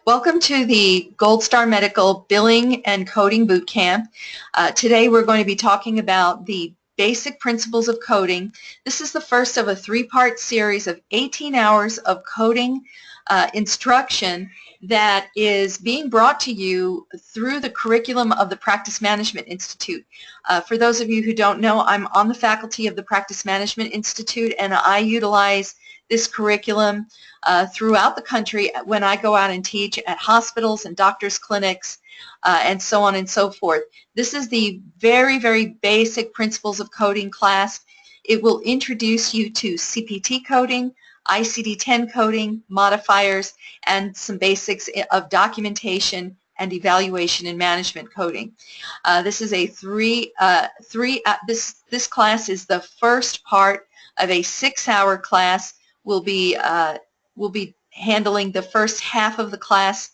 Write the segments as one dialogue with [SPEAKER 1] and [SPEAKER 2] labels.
[SPEAKER 1] Welcome to the Gold Star Medical Billing and Coding Bootcamp. Today we're going to be talking about the basic principles of coding. This is the first of a three-part series of 18 hours of coding instruction that is being brought to you through the curriculum of the Practice Management Institute. For those of you who don't know, I'm on the faculty of the Practice Management Institute, and I utilize this curriculum throughout the country when I go out and teach at hospitals and doctors' clinics and so on and so forth. This is the very, very basic principles of coding class. It will introduce you to CPT coding, ICD-10 coding, modifiers, and some basics of documentation and evaluation and management coding. This is a this class is the first part of a 6-hour class. We'll be handling the first half of the class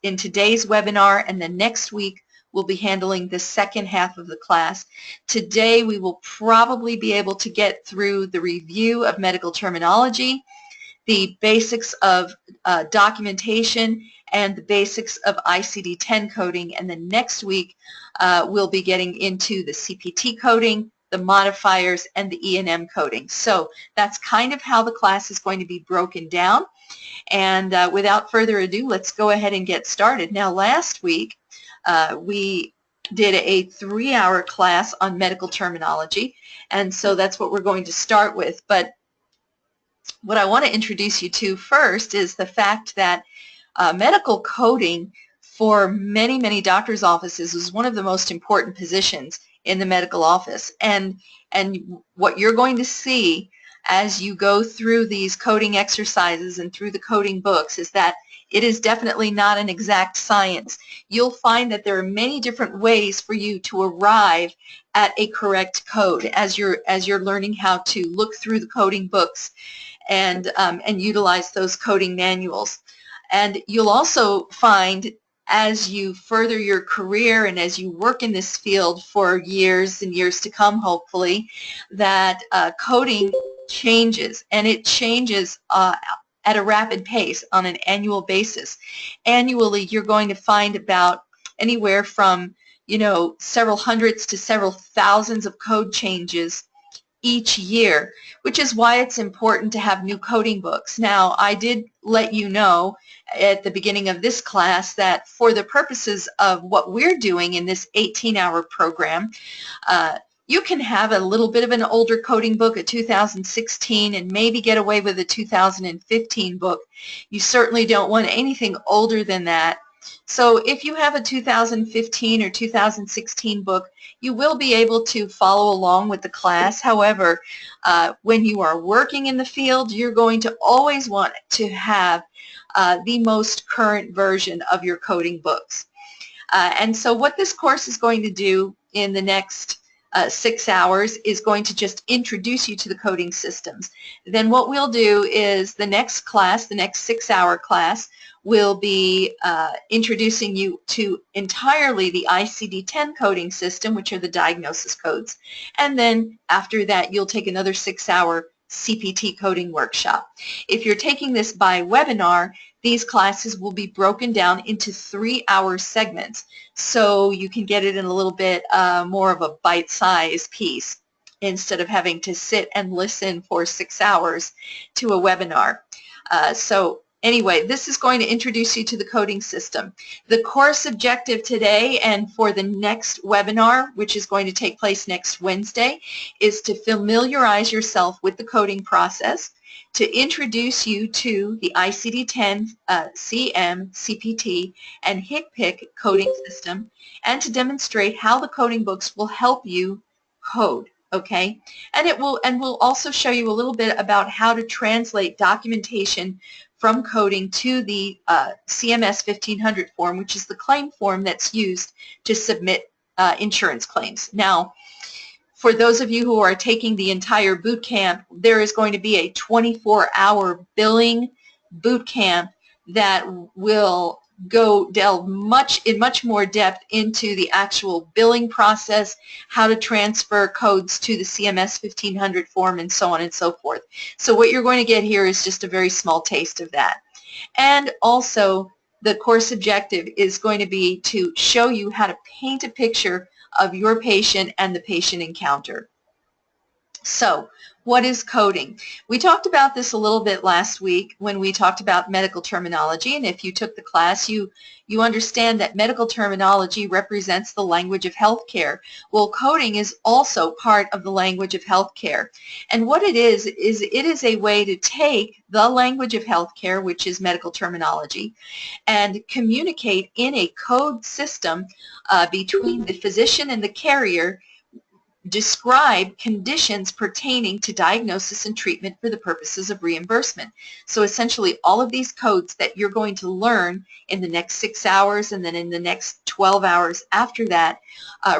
[SPEAKER 1] in today's webinar, and then next week we'll be handling the second half of the class. Today we will probably be able to get through the review of medical terminology, the basics of documentation, and the basics of ICD-10 coding, and then next week we'll be getting into the CPT coding, the modifiers, and the E&M coding. So that's kind of how the class is going to be broken down. And without further ado, let's go ahead and get started. Now, last week we did a 3-hour class on medical terminology, and so that's what we're going to start with. But what I want to introduce you to first is the fact that medical coding for many, many doctors' offices is one of the most important positions in the medical office. And what you're going to see as you go through these coding exercises and through the coding books is that it is definitely not an exact science. You'll find that there are many different ways for you to arrive at a correct code as you're learning how to look through the coding books and utilize those coding manuals. And you'll also find, as you further your career and as you work in this field for years and years to come, hopefully, that coding changes, and it changes at a rapid pace on an annual basis. Annually, you're going to find about anywhere from, several hundreds to several thousands of code changes each year, which is why it's important to have new coding books. Now, I did let you know at the beginning of this class that for the purposes of what we're doing in this 18-hour program, you can have a little bit of an older coding book, a 2016, and maybe get away with a 2015 book. You certainly don't want anything older than that. So if you have a 2015 or 2016 book, you will be able to follow along with the class. However, when you are working in the field, you're going to always want to have the most current version of your coding books. And so what this course is going to do in the next 6 hours is going to just introduce you to the coding systems. Then what we'll do is the next class, the next 6-hour class, will be introducing you to entirely the ICD-10 coding system, which are the diagnosis codes. And then after that, you'll take another 6-hour CPT coding workshop. If you're taking this by webinar, these classes will be broken down into 3-hour segments, so you can get it in a little bit more of a bite-sized piece instead of having to sit and listen for 6 hours to a webinar. So anyway, this is going to introduce you to the coding system. The course objective today and for the next webinar, which is going to take place next Wednesday, is to familiarize yourself with the coding process, to introduce you to the ICD-10, CM, CPT, and HCPC coding system, and to demonstrate how the coding books will help you code. Okay, and we'll also show you a little bit about how to translate documentation from coding to the CMS 1500 form, which is the claim form that's used to submit insurance claims. Now, for those of you who are taking the entire boot camp, there is going to be a 24-hour billing boot camp that will delve in much more depth into the actual billing process, how to transfer codes to the CMS 1500 form, and so on and so forth. So what you're going to get here is just a very small taste of that. And also the course objective is going to be to show you how to paint a picture of your patient and the patient encounter. So, what is coding? We talked about this a little bit last week when we talked about medical terminology, and if you took the class, you understand that medical terminology represents the language of healthcare. Well, coding is also part of the language of healthcare. And what it is it is a way to take the language of healthcare, which is medical terminology, and communicate in a code system between the physician and the carrier, describe conditions pertaining to diagnosis and treatment for the purposes of reimbursement. So essentially all of these codes that you're going to learn in the next 6 hours and then in the next 12 hours after that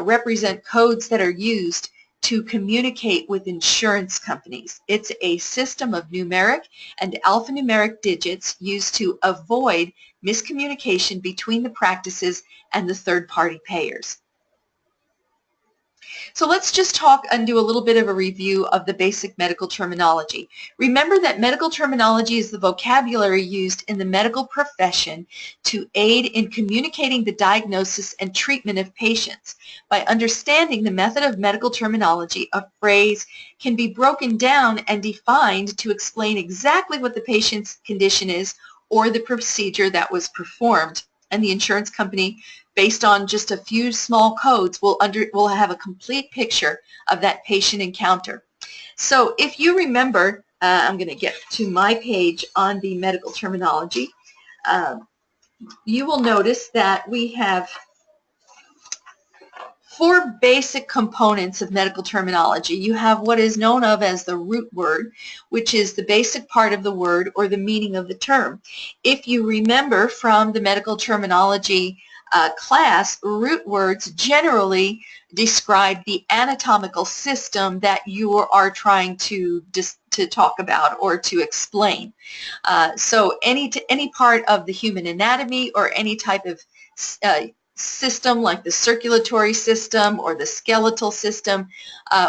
[SPEAKER 1] represent codes that are used to communicate with insurance companies. It's a system of numeric and alphanumeric digits used to avoid miscommunication between the practices and the third-party payers. So let's just talk and do a little bit of a review of the basic medical terminology. Remember that medical terminology is the vocabulary used in the medical profession to aid in communicating the diagnosis and treatment of patients. By understanding the method of medical terminology, a phrase can be broken down and defined to explain exactly what the patient's condition is or the procedure that was performed. And the insurance company, based on just a few small codes, will have a complete picture of that patient encounter. So if you remember, I'm going to get to my page on the medical terminology. You will notice that we have 4 basic components of medical terminology. You have what is known of as the root word, which is the basic part of the word or the meaning of the term. If you remember from the medical terminology class, root words generally describe the anatomical system that you are trying to talk about or to explain. So any part of the human anatomy or any type of system like the circulatory system or the skeletal system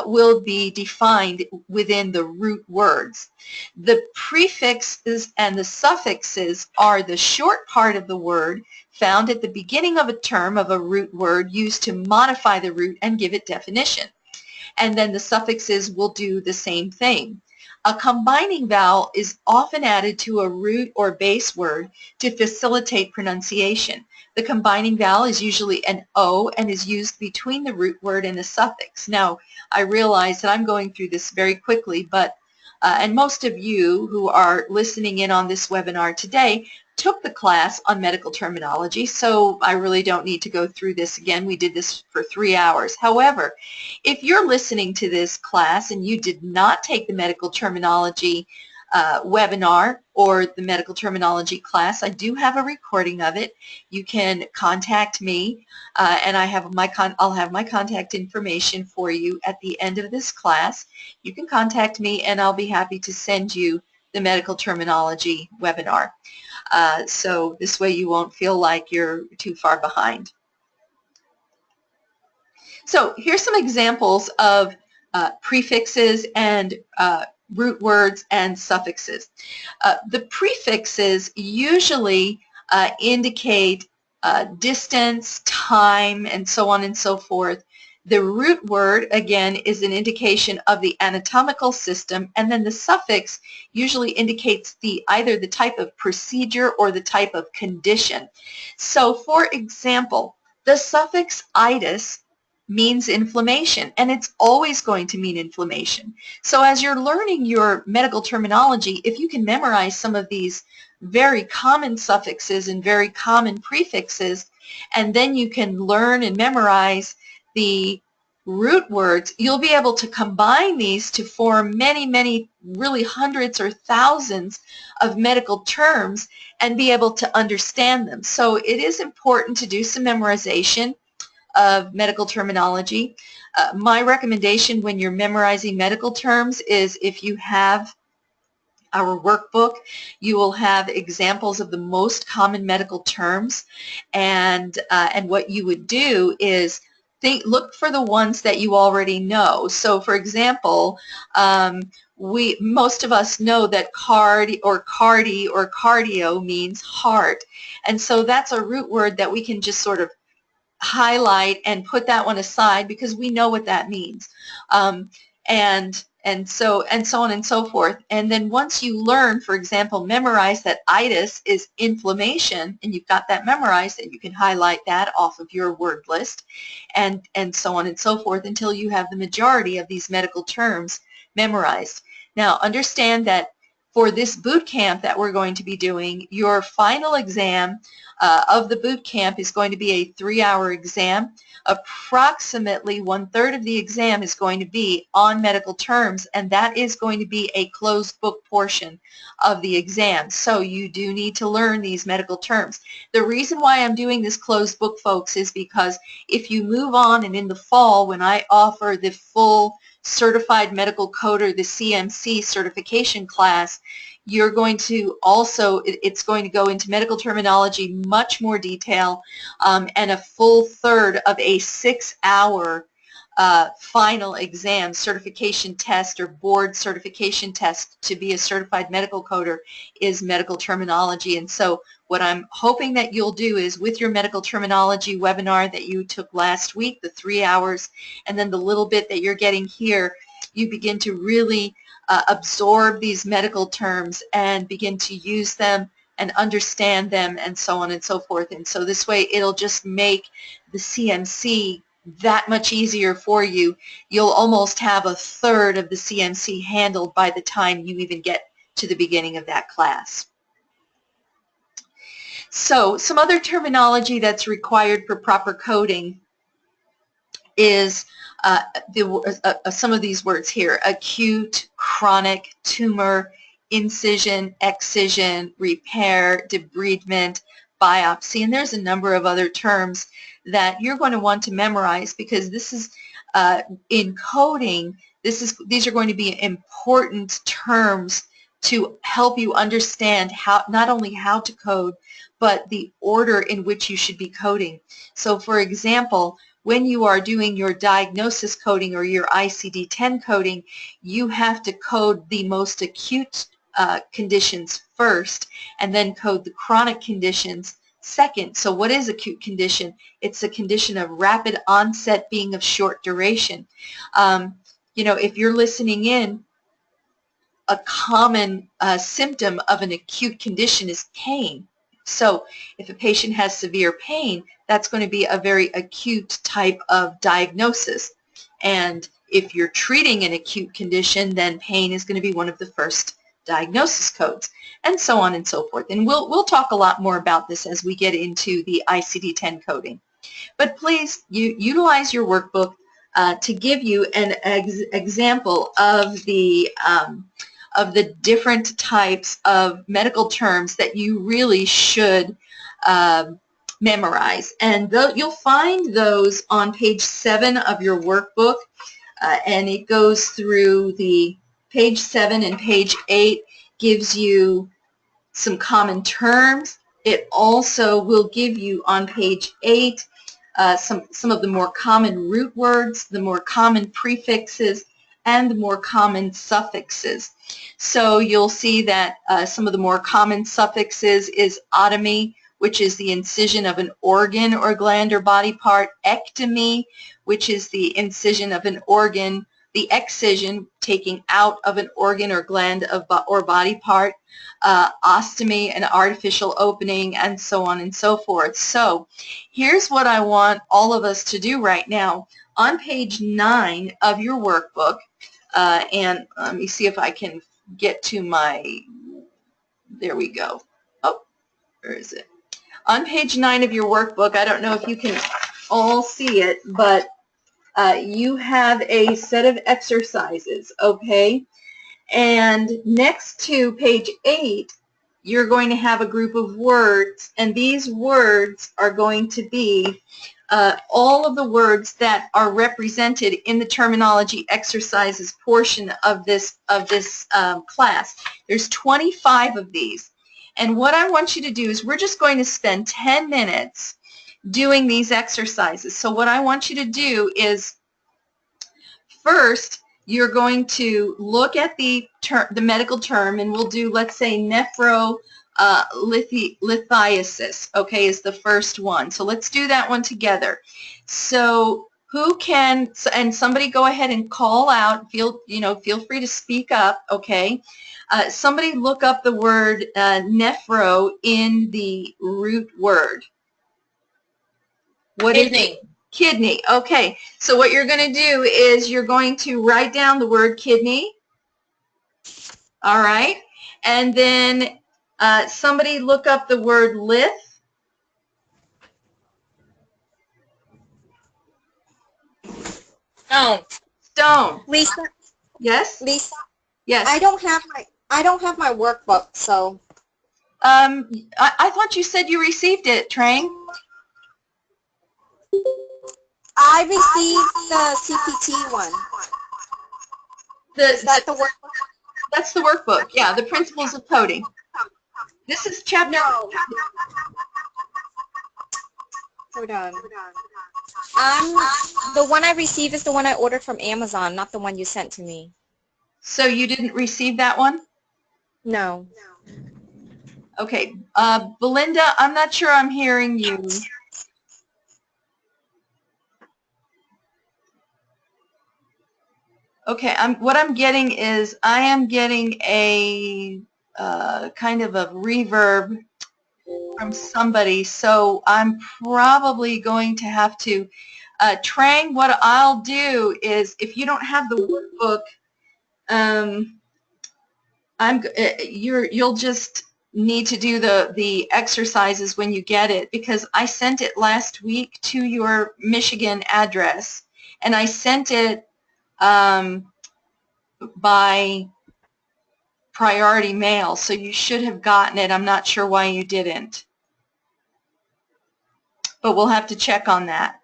[SPEAKER 1] will be defined within the root words. The prefixes and the suffixes are the short part of the word found at the beginning of a term of a root word used to modify the root and give it definition. And then the suffixes will do the same thing. A combining vowel is often added to a root or base word to facilitate pronunciation. The combining vowel is usually an O and is used between the root word and the suffix. Now, I realize that I'm going through this very quickly, but and most of you who are listening in on this webinar today took the class on medical terminology, so I really don't need to go through this again. We did this for 3 hours. However, if you're listening to this class and you did not take the medical terminology webinar or the medical terminology class, I do have a recording of it. You can contact me, and I'll have my contact information for you at the end of this class. You can contact me, and I'll be happy to send you the medical terminology webinar. So this way you won't feel like you're too far behind. So here's some examples of prefixes and root words and suffixes. The prefixes usually indicate distance, time, and so on and so forth. The root word, again, is an indication of the anatomical system, and then the suffix usually indicates either the type of procedure or the type of condition. So, for example, the suffix itis means inflammation, and it's always going to mean inflammation. So as you're learning your medical terminology, if you can memorize some of these very common suffixes and very common prefixes, and then you can learn and memorize the root words, you'll be able to combine these to form many, many, really hundreds or thousands of medical terms and be able to understand them. So it is important to do some memorization of medical terminology. My recommendation when you're memorizing medical terms is if you have our workbook, you will have examples of the most common medical terms, and what you would do is look for the ones that you already know. So for example, most of us know that cardi or cardio means heart. And so that's a root word that we can just sort of highlight and put that one aside because we know what that means. And so on and so forth. And then once you learn, for example, memorize that itis is inflammation, and you've got that memorized, and you can highlight that off of your word list, and so on and so forth until you have the majority of these medical terms memorized. Now, understand that for this boot camp that we're going to be doing, your final exam of the boot camp is going to be a 3-hour exam. Approximately 1/3 of the exam is going to be on medical terms, and that is going to be a closed book portion of the exam. So you do need to learn these medical terms. The reason why I'm doing this closed book, folks, is because if you move on and in the fall when I offer the full Certified Medical Coder, the CMC certification class, you're going to also, it's going to go into medical terminology, much more detail, and a full third of a 6-hour final exam, certification test or board certification test to be a certified medical coder is medical terminology. And so what I'm hoping that you'll do is with your medical terminology webinar that you took last week, the 3 hours, and then the little bit that you're getting here, you begin to really absorb these medical terms and begin to use them and understand them and so on and so forth. And so this way it'll just make the CMC that much easier for you. You'll almost have a third of the CMC handled by the time you even get to the beginning of that class. So some other terminology that's required for proper coding is some of these words here: acute, chronic, tumor, incision, excision, repair, debridement, biopsy, and there's a number of other terms that you're going to want to memorize because this is in coding. These are going to be important terms to help you understand how, not only how to code, but the order in which you should be coding. So, for example, when you are doing your diagnosis coding or your ICD-10 coding, you have to code the most acute conditions first and then code the chronic conditions second. So what is acute condition? It's a condition of rapid onset being of short duration. You know, if you're listening in, a common symptom of an acute condition is pain. So if a patient has severe pain, that's going to be a very acute type of diagnosis. And if you're treating an acute condition, then pain is going to be one of the first diagnosis codes, and so on and so forth. And we'll talk a lot more about this as we get into the ICD-10 coding. But please utilize your workbook to give you an example of the different types of medical terms that you really should memorize. And you'll find those on page 7 of your workbook, and it goes through the page 7 and page 8 gives you some common terms. It also will give you on page 8 some of the more common root words, the more common prefixes, and the more common suffixes. So you'll see that some of the more common suffixes is otomy, which is the incision of an organ or gland or body part; ectomy, which is the incision of an organ; the excision, taking out of an organ or gland or body part; ostomy, an artificial opening, and so on and so forth. So here's what I want all of us to do right now. On page 9 of your workbook, and let me see if I can get to my, there we go. Oh, where is it? On page 9 of your workbook, I don't know if you can all see it, but you have a set of exercises, okay? And next to page 8, you're going to have a group of words, and these words are going to be all of the words that are represented in the terminology exercises portion of this class. There's 25 of these. And what I want you to do is we're just going to spend 10 minutes doing these exercises. So what I want you to do is first you're going to look at the medical term, and we'll do, let's say, nephrolithiasis, okay, is the first one. So let's do that one together. So who can, and somebody go ahead and call out, feel free to speak up, okay? Somebody look up the word nephro in the root word. What is it? Kidney. Okay, so what you're going to do is you're going to write down the word kidney. All right, and then somebody look up the word lith. Stone.
[SPEAKER 2] Lisa.
[SPEAKER 1] Yes.
[SPEAKER 2] Lisa.
[SPEAKER 1] Yes.
[SPEAKER 2] I don't have my workbook, so.
[SPEAKER 1] I thought you said you received it, Trang.
[SPEAKER 2] I received the CPT one. Is that the workbook?
[SPEAKER 1] That's the workbook. Yeah, the principles of coding. This is chapter.
[SPEAKER 2] No. Hold on. The one I received is the one I ordered from Amazon, not the one you sent to me.
[SPEAKER 1] So you didn't receive that one?
[SPEAKER 2] No.
[SPEAKER 1] Okay. Belinda, I'm not sure I'm hearing you. Okay, what I'm getting is I am getting a kind of a reverb from somebody, so I'm probably going to have to. Trang, what I'll do is, if you don't have the workbook, you'll just need to do the exercises when you get it, because I sent it last week to your Michigan address, and I sent it by priority mail, so you should have gotten it. I'm not sure why you didn't, but we'll have to check on that.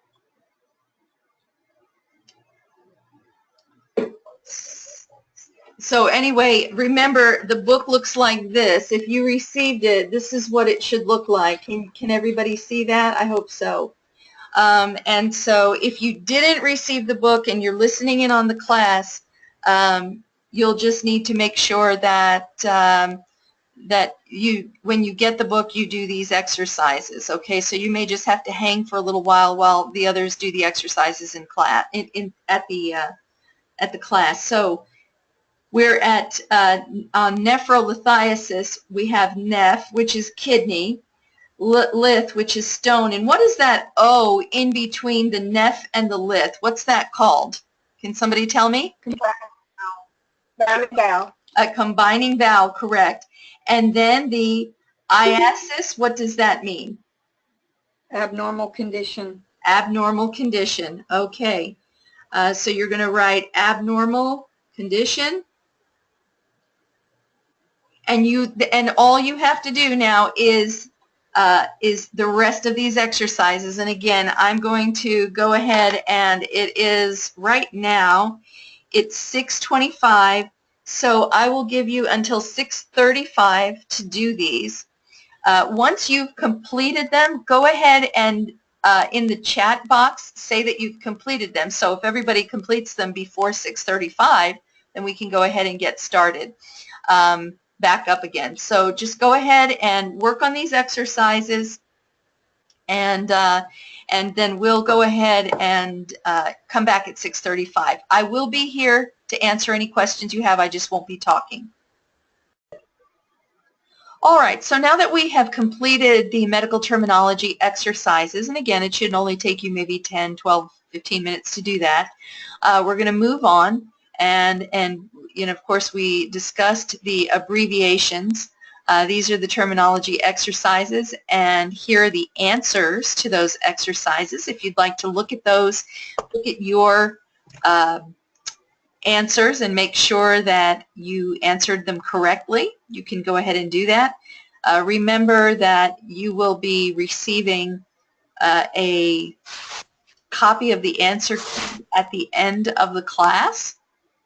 [SPEAKER 1] So anyway, remember, the book looks like this. If you received it, this is what it should look like. Can everybody see that? I hope so. And so if you didn't receive the book and you're listening in on the class, you'll just need to make sure that when you get the book, you do these exercises. Okay, so you may just have to hang for a little while the others do the exercises in class at the class. So we're at on nephrolithiasis. We have neph, which is kidney, lith, which is stone. And what is that O in between the neph and the lith? What's that called? Can somebody tell me?
[SPEAKER 2] Combining vowel.
[SPEAKER 1] A combining vowel, correct. And then the iasis, what does that mean?
[SPEAKER 3] Abnormal condition.
[SPEAKER 1] Abnormal condition. Okay. So you're going to write abnormal condition. And all you have to do now is the rest of these exercises. And again, I'm going to go ahead, and it is right now, it's 6:25, so I will give you until 6:35 to do these. Once you've completed them, go ahead and in the chat box say that you've completed them. So if everybody completes them before 6:35, then we can go ahead and get started. Back up again. So just go ahead and work on these exercises, and then we'll go ahead and come back at 6:35. I will be here to answer any questions you have. I just won't be talking. All right, so now that we have completed the medical terminology exercises, and again, it should only take you maybe 10, 12, 15 minutes to do that, we're going to move on, and of course, we discussed the abbreviations. These are the terminology exercises, and here are the answers to those exercises. If you'd like to look at those, look at your answers and make sure that you answered them correctly, you can go ahead and do that. Remember that you will be receiving a copy of the answer at the end of the class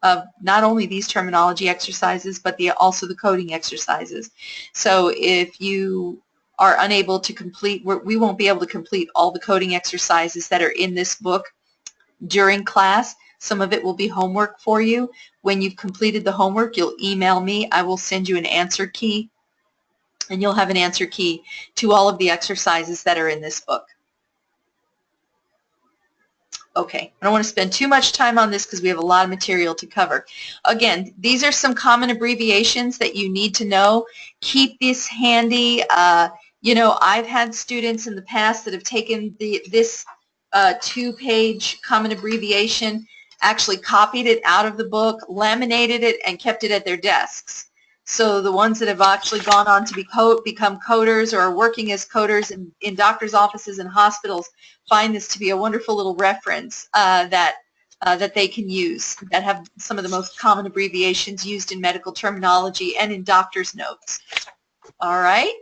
[SPEAKER 1] of not only these terminology exercises, but also the coding exercises. So if you are unable to complete, we won't be able to complete all the coding exercises that are in this book during class. Some of it will be homework for you. When you've completed the homework, you'll email me. I will send you an answer key, and you'll have an answer key to all of the exercises that are in this book. Okay, I don't want to spend too much time on this because we have a lot of material to cover. Again, these are some common abbreviations that you need to know. Keep this handy. You know, I've had students in the past that have taken this two-page common abbreviation, actually copied it out of the book, laminated it, and kept it at their desks. So the ones that have actually gone on to become coders or are working as coders in doctors' offices and hospitals find this to be a wonderful little reference that they can use, that have some of the most common abbreviations used in medical terminology and in doctor's notes. All right?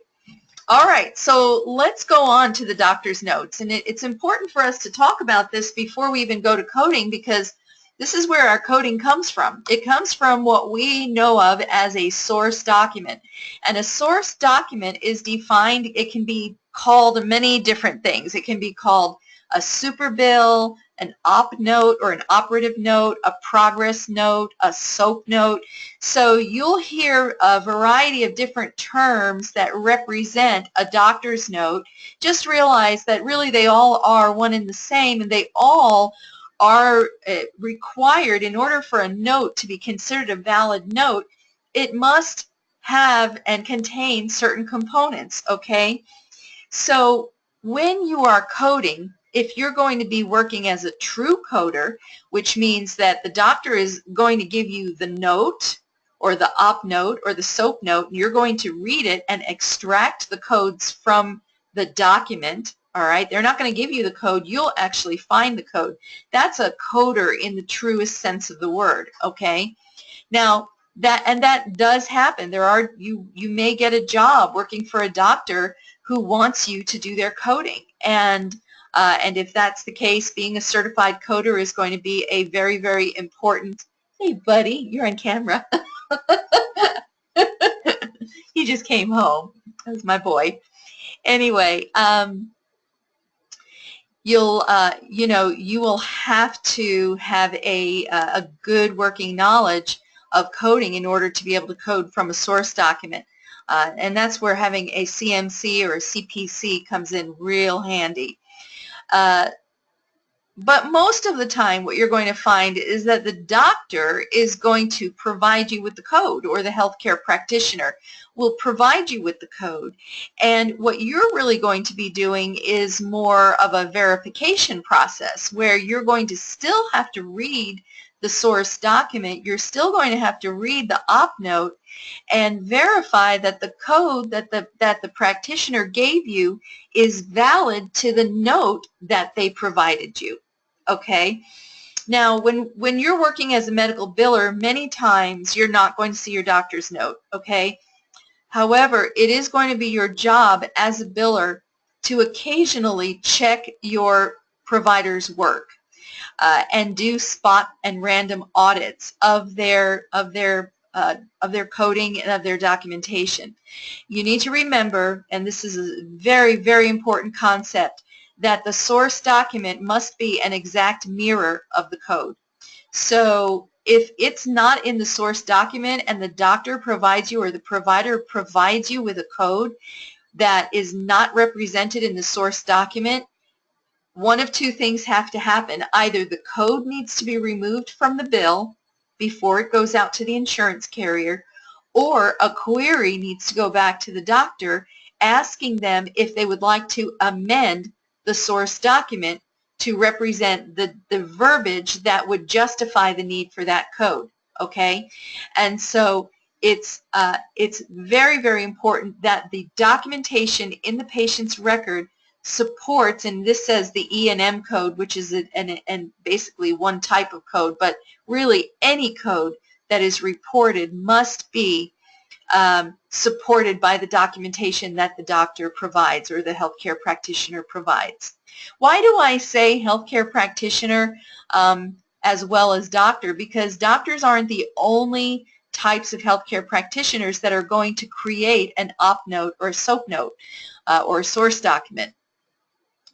[SPEAKER 1] All right, so let's go on to the doctor's notes. And it's important for us to talk about this before we even go to coding, because this is where our coding comes from. It comes from what we know of as a source document. And a source document is defined, it can be called many different things. It can be called a super bill, an op note or an operative note, a progress note, a SOAP note. So you'll hear a variety of different terms that represent a doctor's note. Just realize that really they all are one and the same, and they all are required in order for a note to be considered a valid note. It must have and contain certain components, okay? So when you are coding, if you're going to be working as a true coder, which means that the doctor is going to give you the note or the op note or the SOAP note, and you're going to read it and extract the codes from the document, all right? They're not going to give you the code. You'll actually find the code. That's a coder in the truest sense of the word, okay? Now, that does happen. You may get a job working for a doctor who wants you to do their coding, and if that's the case, being a certified coder is going to be a very, very important. Hey, buddy, you're on camera. He just came home. That was my boy. Anyway, you will have to have a good working knowledge of coding in order to be able to code from a source document. And that's where having a CMC or a CPC comes in real handy. But most of the time what you're going to find is that the doctor is going to provide you with the code, or the healthcare practitioner will provide you with the code. And what you're really going to be doing is more of a verification process, where you're going to still have to read the source document. You're still going to have to read the op note and verify that the code that the practitioner gave you is valid to the note that they provided you. Okay? Now, when you're working as a medical biller, many times you're not going to see your doctor's note, okay? However, it is going to be your job as a biller to occasionally check your provider's work and do spot and random audits of their coding and of their documentation. You need to remember, and this is a very, very important concept, that the source document must be an exact mirror of the code. So if it's not in the source document and the doctor provides you, or the provider provides you with a code that is not represented in the source document, one of two things have to happen. Either the code needs to be removed from the bill before it goes out to the insurance carrier, or a query needs to go back to the doctor asking them if they would like to amend the source document to represent the verbiage that would justify the need for that code, okay? And so it's very, very important that the documentation in the patient's record supports, and this says the E&M code, which is basically one type of code, but really any code that is reported must be supported by the documentation that the doctor provides or the healthcare practitioner provides. Why do I say healthcare practitioner as well as doctor? Because doctors aren't the only types of healthcare practitioners that are going to create an op note or a SOAP note or a source document.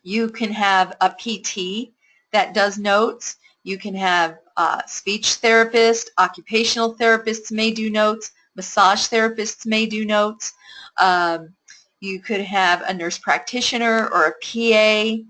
[SPEAKER 1] You can have a PT that does notes. You can have speech therapists, occupational therapists may do notes, massage therapists may do notes. You could have a nurse practitioner or a PA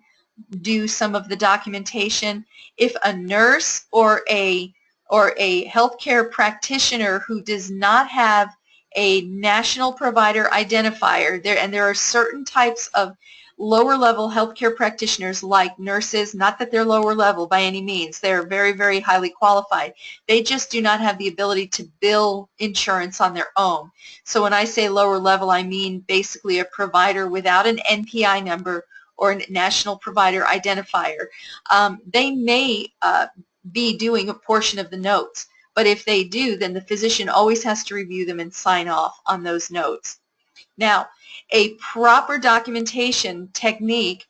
[SPEAKER 1] do some of the documentation. If a nurse or a healthcare practitioner who does not have a national provider identifier, there are certain types of lower level healthcare practitioners like nurses, not that they're lower level by any means, they're very, very highly qualified. They just do not have the ability to bill insurance on their own. So when I say lower level, I mean basically a provider without an NPI number or a national provider identifier. They may be doing a portion of the notes, but if they do, then the physician always has to review them and sign off on those notes. Now, a proper documentation technique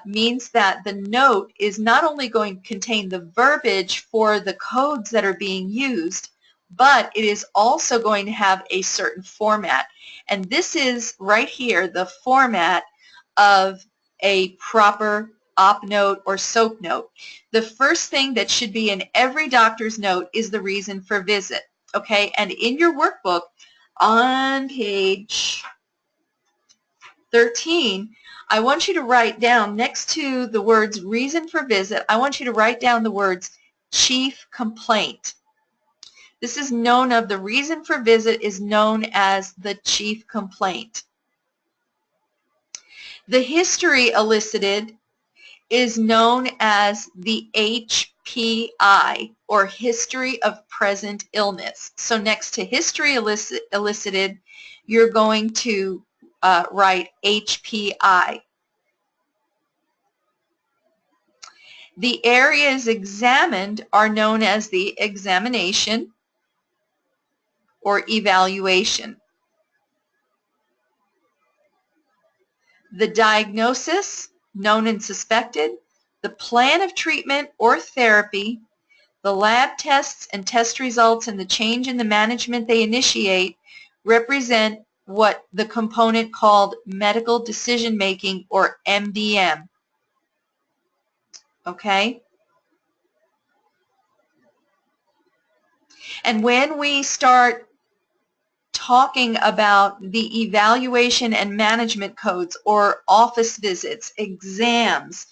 [SPEAKER 1] means that the note is not only going to contain the verbiage for the codes that are being used, but it is also going to have a certain format. And this is right here, the format of a proper op note or SOAP note. The first thing that should be in every doctor's note is the reason for visit. Okay, and in your workbook on page 13, I want you to write down next to the words reason for visit, I want you to write down the words chief complaint. This is known of the reason for visit is known as the chief complaint. The history elicited is known as the HPI, or history of present illness. So next to history elicited, you're going to write HPI. The areas examined are known as the examination or evaluation. The diagnosis, known and suspected, the plan of treatment or therapy, the lab tests and test results, and the change in the management they initiate represent what the component called medical decision making, or MDM. Okay? And when we start talking about the evaluation and management codes, or office visits, exams,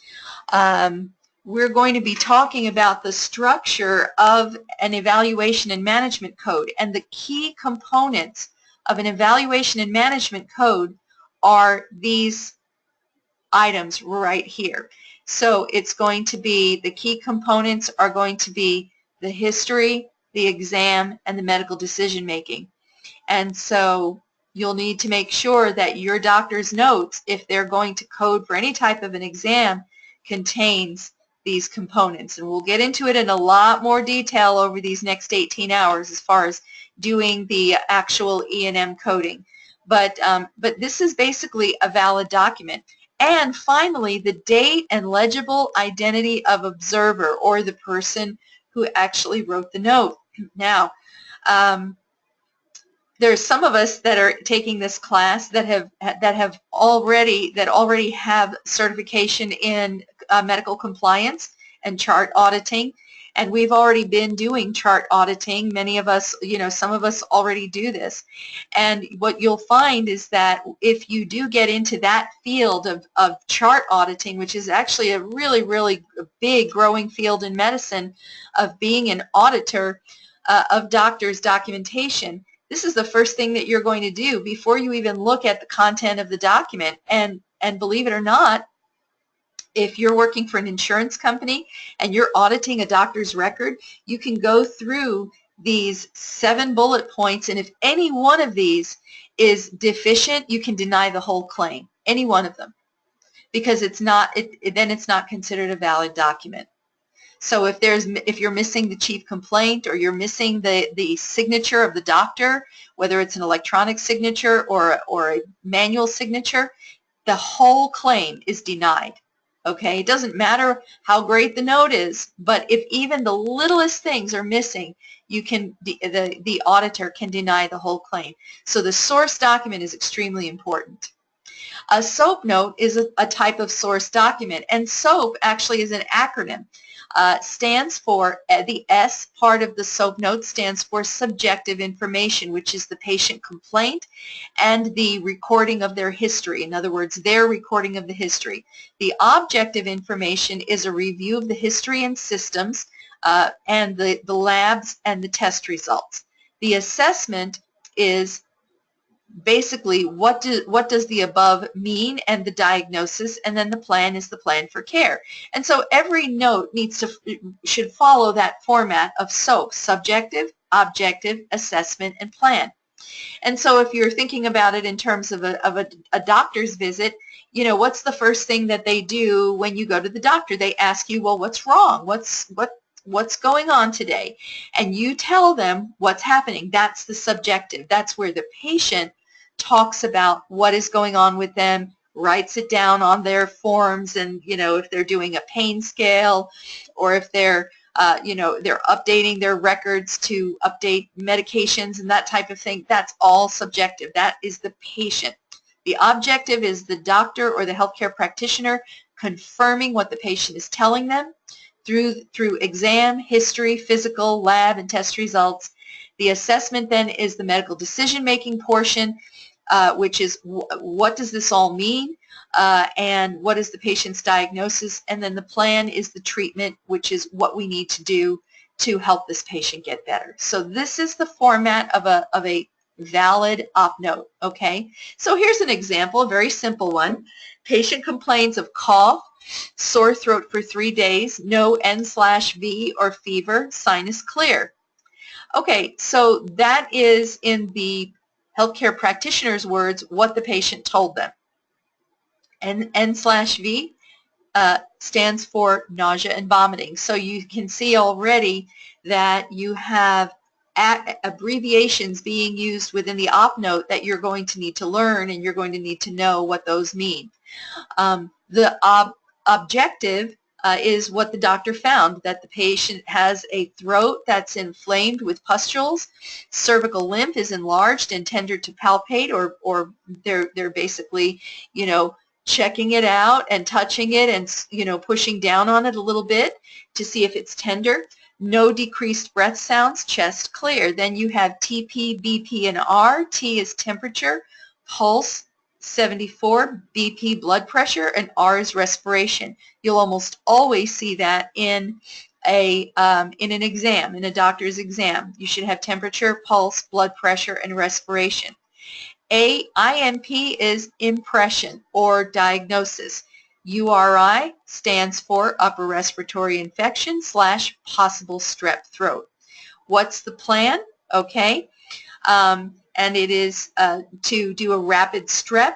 [SPEAKER 1] we're going to be talking about the structure of an evaluation and management code. And the key components of an evaluation and management code are these items right here. So it's going to be, the key components are going to be the history, the exam, and the medical decision making. And so you'll need to make sure that your doctor's notes, if they're going to code for any type of an exam, contains these components. And we'll get into it in a lot more detail over these next 18 hours as far as doing the actual E&M coding. But this is basically a valid document. And finally, the date and legible identity of observer, or the person who actually wrote the note. Now, there's some of us that are taking this class that already have certification in medical compliance and chart auditing, and we've already been doing chart auditing. Many of us, some of us already do this. And what you'll find is that if you do get into that field of chart auditing, which is actually a really, really big growing field in medicine, of being an auditor of doctors' documentation, this is the first thing that you're going to do before you even look at the content of the document. And believe it or not, if you're working for an insurance company and you're auditing a doctor's record, you can go through these 7 bullet points, and if any one of these is deficient, you can deny the whole claim, any one of them, because then it's not considered a valid document. So if you're missing the chief complaint, or you're missing the signature of the doctor, whether it's an electronic signature or a manual signature, the whole claim is denied. Okay, it doesn't matter how great the note is, but if even the littlest things are missing, the auditor can deny the whole claim. So the source document is extremely important. A SOAP note is a type of source document, and SOAP actually is an acronym. Stands for, the S part of the SOAP note stands for subjective information, which is the patient complaint and the recording of their history. In other words, their recording of the history. The objective information is a review of the history and systems and the labs and the test results. The assessment is basically what does the above mean and the diagnosis, and then the plan is the plan for care. And so every note should follow that format of SOAP: subjective, objective, assessment, and plan. And so if you're thinking about it in terms of a doctor's visit, you know, what's the first thing that they do when you go to the doctor? They ask you, well, what's wrong? What's going on today? And you tell them what's happening. That's the subjective. That's where the patient talks about what is going on with them, writes it down on their forms, and, you know, if they're doing a pain scale or if they're you know, they're updating their records to update medications and that type of thing, that's all subjective. That is the patient. The objective is the doctor or the healthcare practitioner confirming what the patient is telling them through exam, history, physical, lab, and test results. The assessment then is the medical decision-making portion, which is what does this all mean, and what is the patient's diagnosis, and then the plan is the treatment, which is what we need to do to help this patient get better. So this is the format of a valid op note, okay? So here's an example, a very simple one. Patient complains of cough, sore throat for 3 days, no N/V or fever, sinus clear. Okay, so that is, in the healthcare practitioner's words, what the patient told them. And N/V stands for nausea and vomiting. So you can see already that you have abbreviations being used within the op note that you're going to need to learn, and you're going to need to know what those mean. The objective is what the doctor found, that the patient has a throat that's inflamed with pustules, cervical lymph is enlarged and tender to palpate, or they're basically, you know, checking it out and touching it and, you know, pushing down on it a little bit to see if it's tender. No decreased breath sounds, chest clear. Then you have TP, BP, and R. T is temperature, pulse 74, BP blood pressure, and R is respiration. You'll almost always see that in an exam, in a doctor's exam. You should have temperature, pulse, blood pressure, and respiration. IMP is impression or diagnosis. URI stands for upper respiratory infection / possible strep throat. What's the plan? Okay. And it is to do a rapid strep,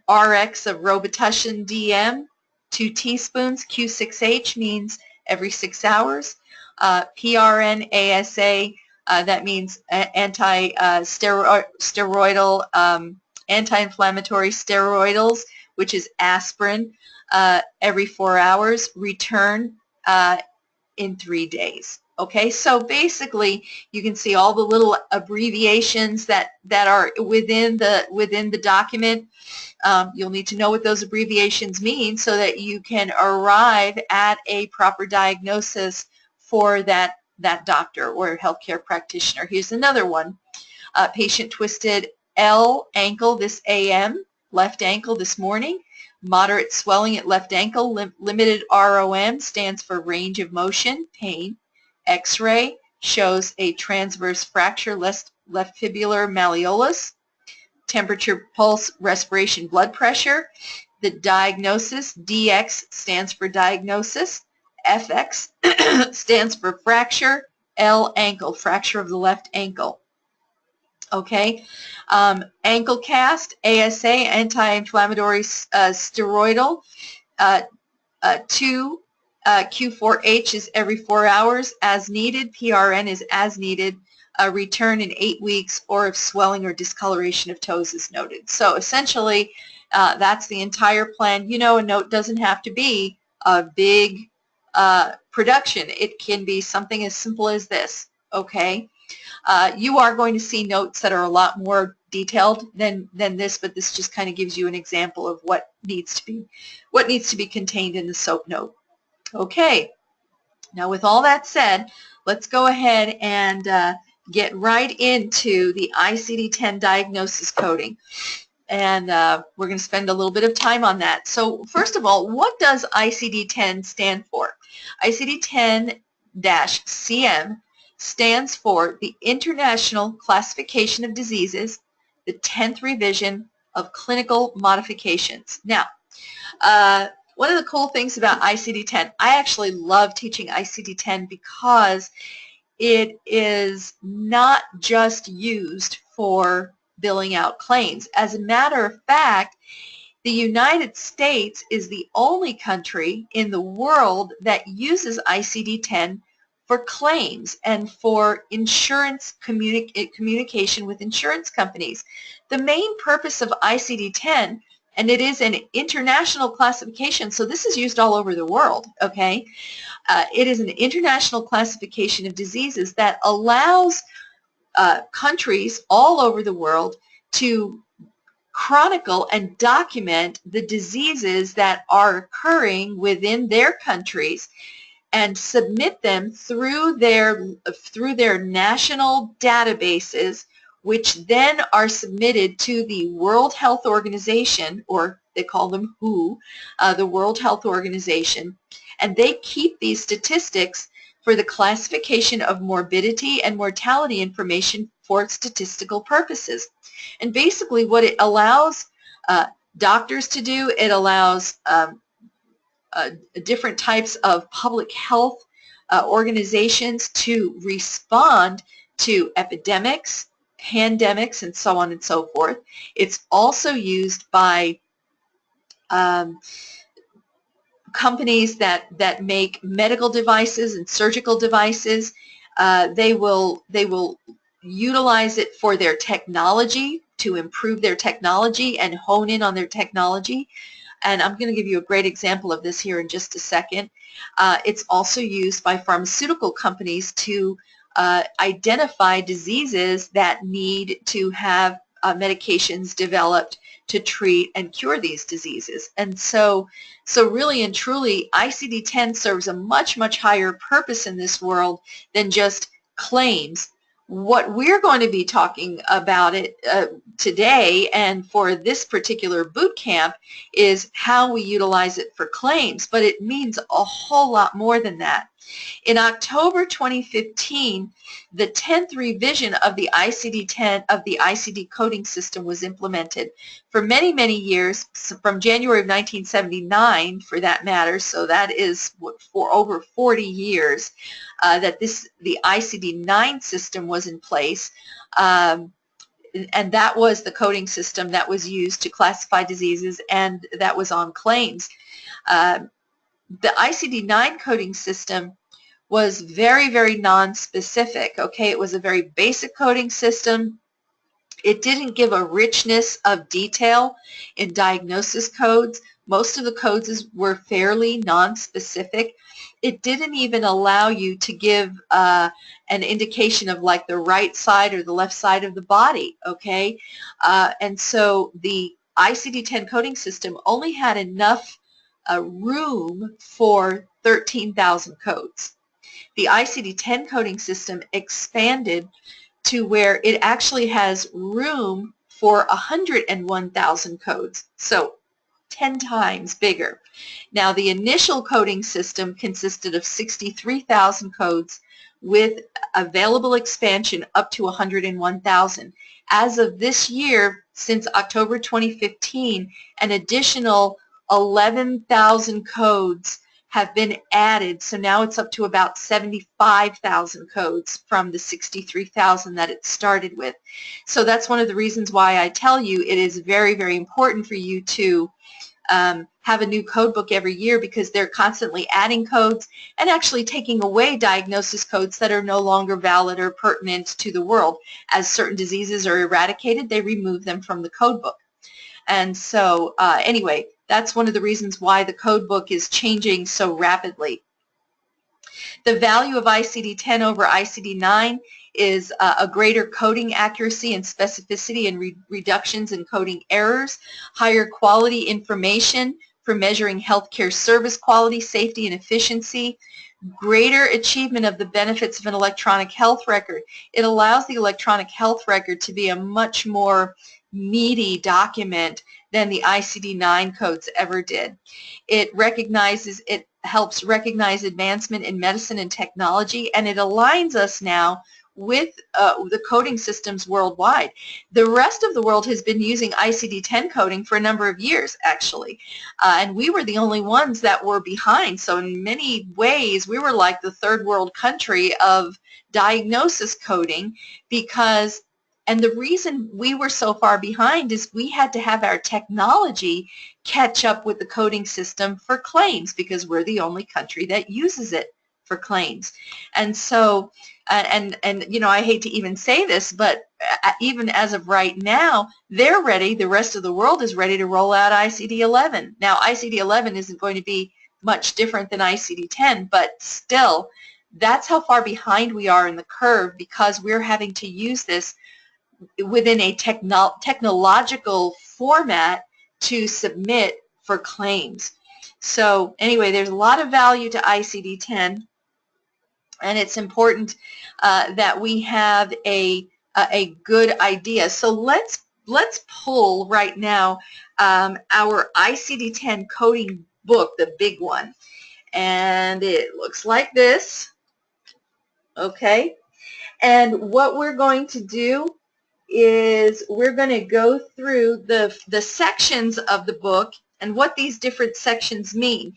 [SPEAKER 1] RX of Robitussin DM, 2 teaspoons. Q6H means every 6 hours. PRN ASA, that means anti-steroidal, anti-inflammatory steroidals, which is aspirin, every 4 hours. Return in 3 days. Okay, so basically you can see all the little abbreviations that are within the document. You'll need to know what those abbreviations mean so that you can arrive at a proper diagnosis for that doctor or healthcare practitioner. Here's another one. Patient twisted L ankle this AM, left ankle this morning. Moderate swelling at left ankle. Limited ROM stands for range of motion, pain. X-ray shows a transverse fracture, left fibular malleolus. Temperature, pulse, respiration, blood pressure. The diagnosis, DX stands for diagnosis. FX stands for fracture. L, ankle, fracture of the left ankle. Okay. Ankle cast, ASA, anti-inflammatory steroidal. 2 Q4H is every 4 hours as needed. PRN is as needed. Return in 8 weeks, or if swelling or discoloration of toes is noted. So essentially, that's the entire plan. You know, a note doesn't have to be a big production. It can be something as simple as this, okay? You are going to see notes that are a lot more detailed than this, but this just kind of gives you an example of what needs to be contained in the SOAP note. Okay, now with all that said, let's go ahead and get right into the ICD-10 diagnosis coding. And we're going to spend a little bit of time on that. So first of all, what does ICD-10 stand for? ICD-10-CM stands for the International Classification of Diseases, the 10th revision of clinical modifications. Now, one of the cool things about ICD-10, I actually love teaching ICD-10 because it is not just used for billing out claims. As a matter of fact, the United States is the only country in the world that uses ICD-10 for claims and for insurance communication with insurance companies. The main purpose of ICD-10, and it is an international classification, so this is used all over the world, okay? It is an international classification of diseases that allows countries all over the world to chronicle and document the diseases that are occurring within their countries and submit them through their national databases, which then are submitted to the World Health Organization, or they call them WHO, the World Health Organization, and they keep these statistics for the classification of morbidity and mortality information for statistical purposes. And basically what it allows doctors to do, it allows different types of public health organizations to respond to epidemics, pandemics, and so on and so forth. It's also used by companies that make medical devices and surgical devices. They will utilize it for their technology, to improve their technology and hone in on their technology. And I'm going to give you a great example of this here in just a second. It's also used by pharmaceutical companies to identify diseases that need to have medications developed to treat and cure these diseases. And so really and truly, ICD-10 serves a much, much higher purpose in this world than just claims. What we're going to be talking about it today and for this particular boot camp is how we utilize it for claims, but it means a whole lot more than that. In October 2015, the 10th revision of the ICD-10 of the ICD coding system was implemented. For many, many years, from January of 1979 for that matter, so that is for over 40 years that the ICD-9 system was in place. And that was the coding system that was used to classify diseases, and that was on claims. The ICD-9 coding system was very, very non-specific. Okay, it was a very basic coding system. It didn't give a richness of detail in diagnosis codes. Most of the codes were fairly non-specific. It didn't even allow you to give an indication of like the right side or the left side of the body, okay? And so the ICD-10 coding system only had enough room for 13,000 codes. The ICD-10 coding system expanded to where it actually has room for 101,000 codes, so 10 times bigger. Now, the initial coding system consisted of 63,000 codes with available expansion up to 101,000. As of this year, since October 2015, an additional 11,000 codes have been added, so now it's up to about 75,000 codes from the 63,000 that it started with. So that's one of the reasons why I tell you it is very, very important for you to have a new code book every year, because they're constantly adding codes and actually taking away diagnosis codes that are no longer valid or pertinent to the world. As certain diseases are eradicated, they remove them from the code book. And so anyway, that's one of the reasons why the code book is changing so rapidly. The value of ICD-10 over ICD-9 is a greater coding accuracy and specificity and reductions in coding errors, higher quality information for measuring healthcare service quality, safety, and efficiency, greater achievement of the benefits of an electronic health record. It allows the electronic health record to be a much more meaty document than the ICD-9 codes ever did. It helps recognize advancement in medicine and technology, and it aligns us now with the coding systems worldwide. The rest of the world has been using ICD-10 coding for a number of years, actually, and we were the only ones that were behind. So in many ways, we were like the third world country of diagnosis coding and the reason we were so far behind is we had to have our technology catch up with the coding system for claims because we're the only country that uses it for claims. And so, and you know, I hate to even say this, but even as of right now, they're ready, the rest of the world is ready to roll out ICD-11. Now, ICD-11 isn't going to be much different than ICD-10, but still, that's how far behind we are in the curve because we're having to use this within a technological format to submit for claims. So anyway, there's a lot of value to ICD-10, and it's important that we have a good idea. So let's pull right now our ICD-10 coding book, the big one, and it looks like this. Okay, and what we're going to do is we're going to go through the sections of the book and what these different sections mean.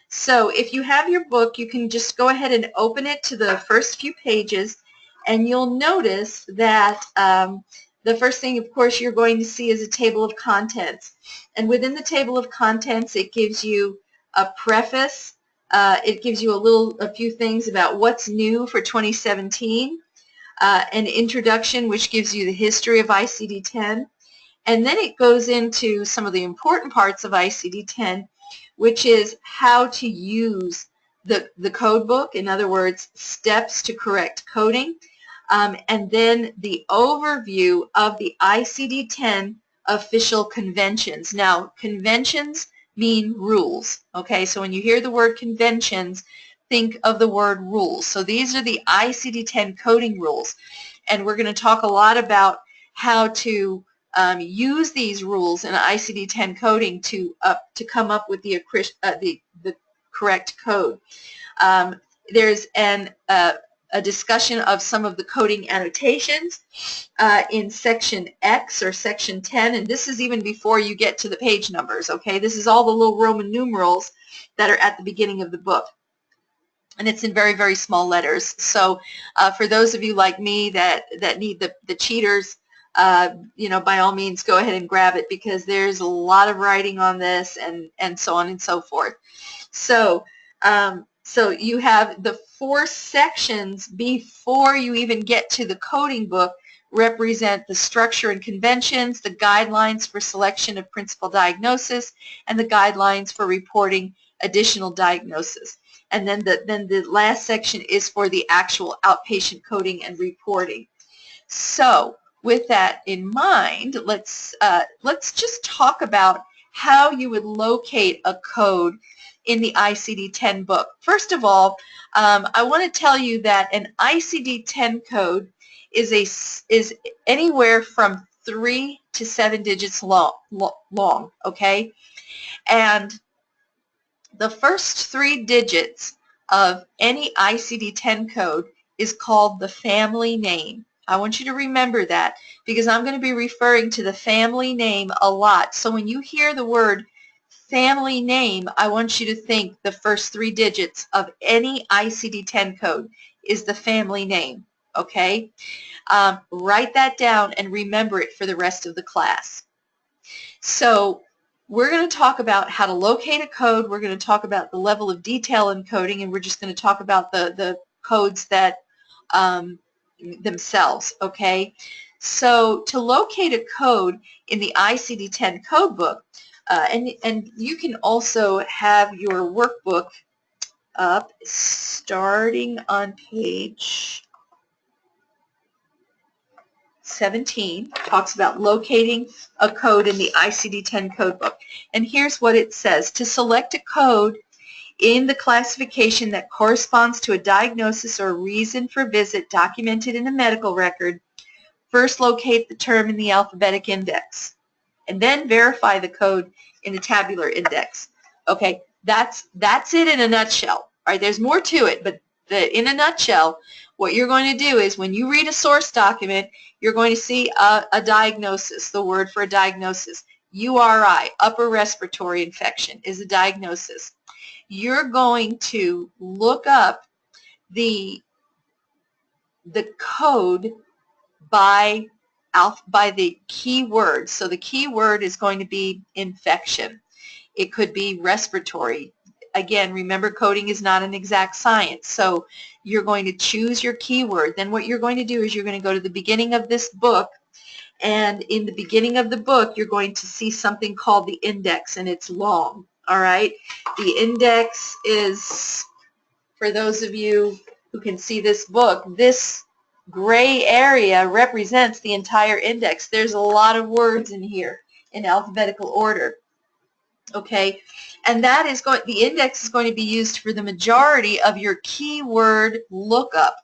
[SPEAKER 1] So if you have your book, you can just go ahead and open it to the first few pages, and you'll notice that the first thing, of course, you're going to see is a table of contents. And within the table of contents, it gives you a preface. It gives you a few things about what's new for 2017. An introduction, which gives you the history of ICD-10, and then it goes into some of the important parts of ICD-10, which is how to use the code book, in other words, steps to correct coding, and then the overview of the ICD-10 official conventions. Now, conventions mean rules, okay? So when you hear the word conventions, think of the word rules. So these are the ICD-10 coding rules, and we're going to talk a lot about how to use these rules in ICD-10 coding to come up with the correct code. There's a discussion of some of the coding annotations in section X or section 10, and this is even before you get to the page numbers, okay? This is all the little Roman numerals that are at the beginning of the book. And it's in very, very small letters. So for those of you like me that need the cheaters, you know, by all means, go ahead and grab it because there's a lot of writing on this and so on and so forth. So, so you have the 4 sections before you even get to the coding book represent the structure and conventions, the guidelines for selection of principal diagnosis, and the guidelines for reporting additional diagnosis. And then the last section is for the actual outpatient coding and reporting. So with that in mind, let's just talk about how you would locate a code in the ICD-10 book. First of all, I want to tell you that an ICD-10 code is anywhere from 3 to 7 digits long, okay? And the first 3 digits of any ICD-10 code is called the family name. I want you to remember that because I'm going to be referring to the family name a lot. So when you hear the word family name, I want you to think the first 3 digits of any ICD-10 code is the family name, okay? Write that down and remember it for the rest of the class. So we're going to talk about how to locate a code. We're going to talk about the level of detail in coding, and we're just going to talk about the codes that themselves, okay? So to locate a code in the ICD-10 code book, and you can also have your workbook up starting on page 17 talks about locating a code in the ICD-10 code book. And here's what it says. To select a code in the classification that corresponds to a diagnosis or reason for visit documented in a medical record, first locate the term in the alphabetic index, and then verify the code in the tabular index. Okay, that's it in a nutshell. All right, there's more to it, but in a nutshell, what you're going to do is when you read a source document, you're going to see a diagnosis, the word for a diagnosis. URI, upper respiratory infection, is a diagnosis. You're going to look up the code by the keyword. So the keyword is going to be infection. It could be respiratory. Again, remember, coding is not an exact science. So you're going to choose your keyword. Then what you're going to do is you're going to go to the beginning of this book, and in the beginning of the book you're going to see something called the index, and it's long. All right, the index is, for those of you who can see this book, this gray area represents the entire index. There's a lot of words in here in alphabetical order. Okay, and that is going, the index is going to be used for the majority of your keyword lookup.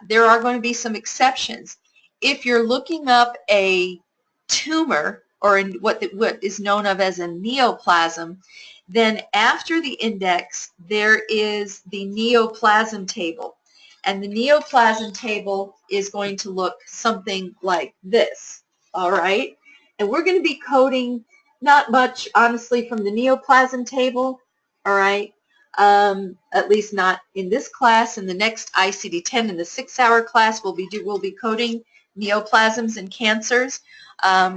[SPEAKER 1] There are going to be some exceptions. If you're looking up a tumor, or in what is known of as a neoplasm, then after the index there is the neoplasm table, and the neoplasm table is going to look something like this. All right, and we're going to be coding not much, honestly, from the neoplasm table. All right, at least not in this class. In the next ICD-10, in the 6-hour class, we'll be coding neoplasms and cancers.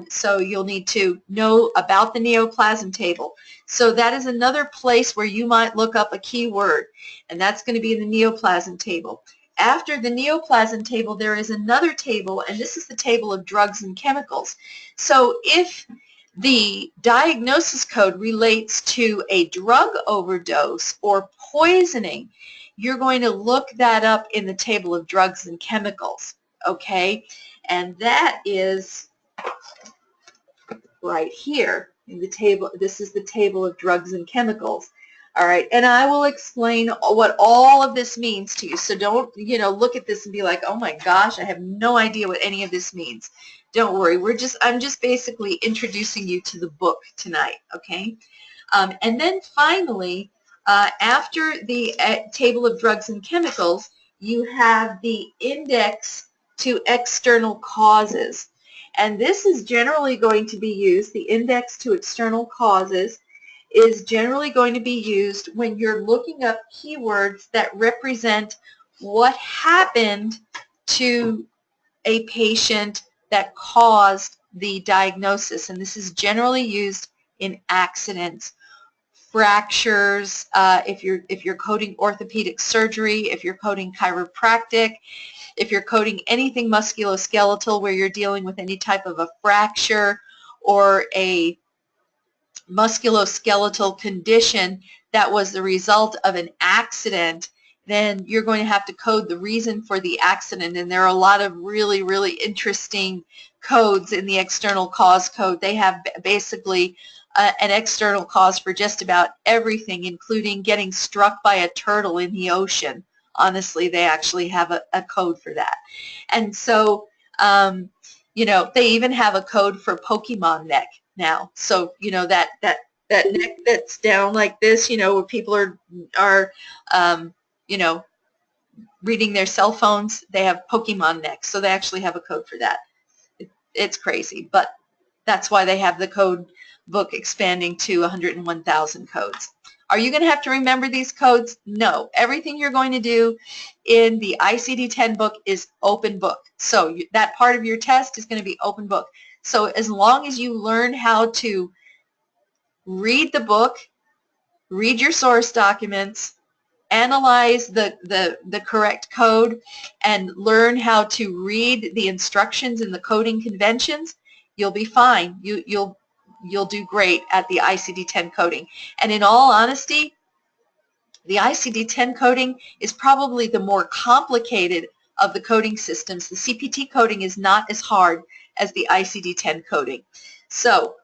[SPEAKER 1] So you'll need to know about the neoplasm table. So that is another place where you might look up a keyword, and that's going to be in the neoplasm table. After the neoplasm table, there is another table, and this is the table of drugs and chemicals. So if the diagnosis code relates to a drug overdose or poisoning, you're going to look that up in the table of drugs and chemicals, okay? And that is right here in the table. This is the table of drugs and chemicals. All right, and I will explain what all of this means to you. So don't, look at this and be like, oh my gosh, I have no idea what any of this means. Don't worry, I'm just basically introducing you to the book tonight, okay? And then finally, after the table of drugs and chemicals, you have the index to external causes. And this is generally going to be used, the index to external causes is generally going to be used when you're looking up keywords that represent what happened to a patient that caused the diagnosis. And this is generally used in accidents, fractures, if you're coding orthopedic surgery, if you're coding chiropractic, if you're coding anything musculoskeletal where you're dealing with any type of a fracture or a musculoskeletal condition that was the result of an accident, then you're going to have to code the reason for the accident. And there are a lot of really, really interesting codes in the external cause code. They have basically an external cause for just about everything, including getting struck by a turtle in the ocean. Honestly, they actually have a code for that. And so, they even have a code for Pokemon neck now. So, that neck that's down like this, where people are reading their cell phones, they have Pokemon neck. So they actually have a code for that. It's crazy, but that's why they have the code book expanding to 101,000 codes. Are you going to have to remember these codes? No. Everything you're going to do in the ICD-10 book is open book. So that part of your test is going to be open book. So as long as you learn how to read the book, read your source documents, analyze the correct code, and learn how to read the instructions and the coding conventions, you'll be fine. You'll do great at the ICD-10 coding. And in all honesty, the ICD-10 coding is probably the more complicated of the coding systems. The CPT coding is not as hard as the ICD-10 coding. So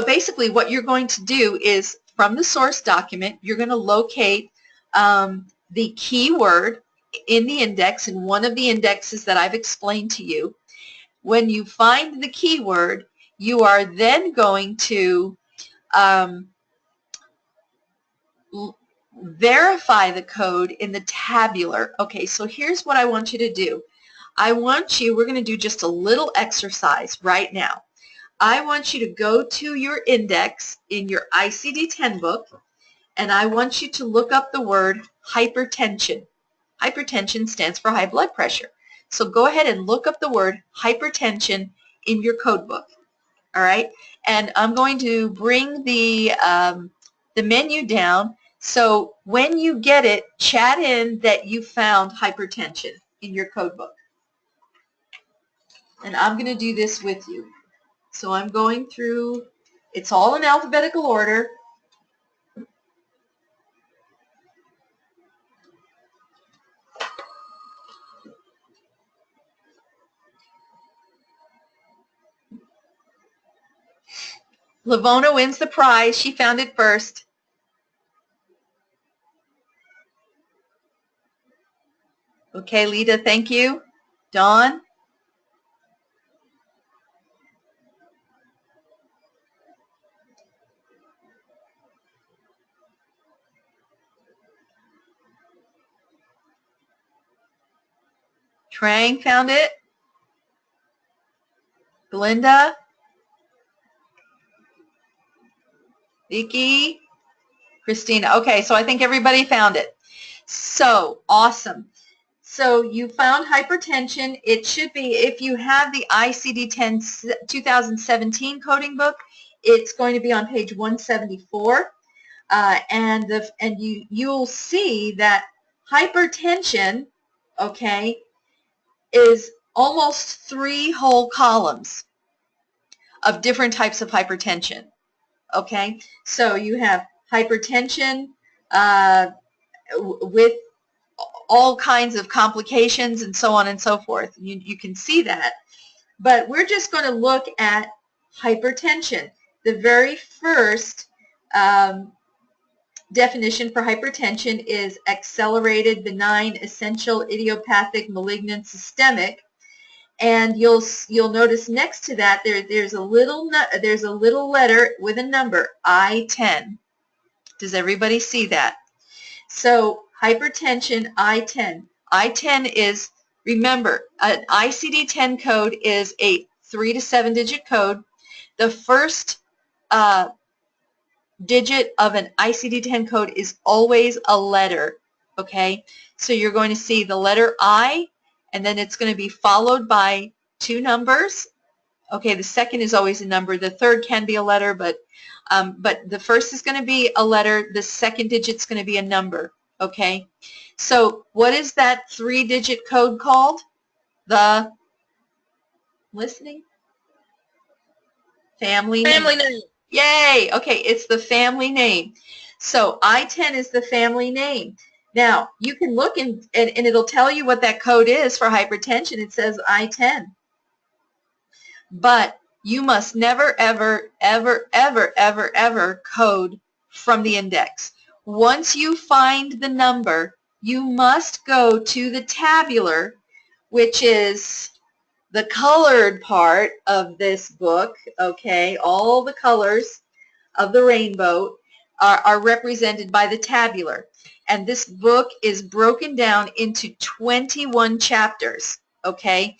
[SPEAKER 1] basically what you're going to do is from the source document, you're going to locate the keyword in the index, in one of the indexes that I've explained to you. When you find the keyword, you are then going to verify the code in the tabular. Okay, so here's what I want you to do. We're going to do just a little exercise right now. I want you to go to your index in your ICD-10 book, and I want you to look up the word hypertension. Hypertension stands for high blood pressure. So go ahead and look up the word hypertension in your code book. All right, and I'm going to bring the menu down. So when you get it, chat in that you found hypertension in your code book. And I'm going to do this with you. So I'm going through, it's all in alphabetical order. Lavona wins the prize. She found it first. Okay, Lita, thank you. Dawn? Trang found it. Belinda? Vicky? Christina? Okay, so I think everybody found it. So, awesome. So you found hypertension. It should be, if you have the ICD-10 2017 coding book, it's going to be on page 174. And you'll see that hypertension, okay, is almost 3 whole columns of different types of hypertension. Okay, so you have hypertension with all kinds of complications and so on and so forth. You can see that. But we're just going to look at hypertension. The very first definition for hypertension is accelerated, benign, essential, idiopathic, malignant, systemic. And you'll notice next to that there's a little letter with a number, I-10. Does everybody see that? So hypertension, I-10. I-10 is, remember, an ICD-10 code is a 3 to 7 digit code. The first digit of an ICD-10 code is always a letter, okay? So you're going to see the letter I, and then it's going to be followed by 2 numbers. Okay, the second is always a number. The third can be a letter, but the first is going to be a letter. The second digit's going to be a number, okay? So what is that 3-digit code called? The listening? Family name.
[SPEAKER 2] Family name.
[SPEAKER 1] Yay! Okay, it's the family name. So I-10 is the family name. Now, you can look and it'll tell you what that code is for hypertension. It says I-10. But you must never, ever, ever, ever, ever, ever code from the index. Once you find the number, you must go to the tabular, which is the colored part of this book, okay? All the colors of the rainbow are represented by the tabular. And this book is broken down into 21 chapters, okay?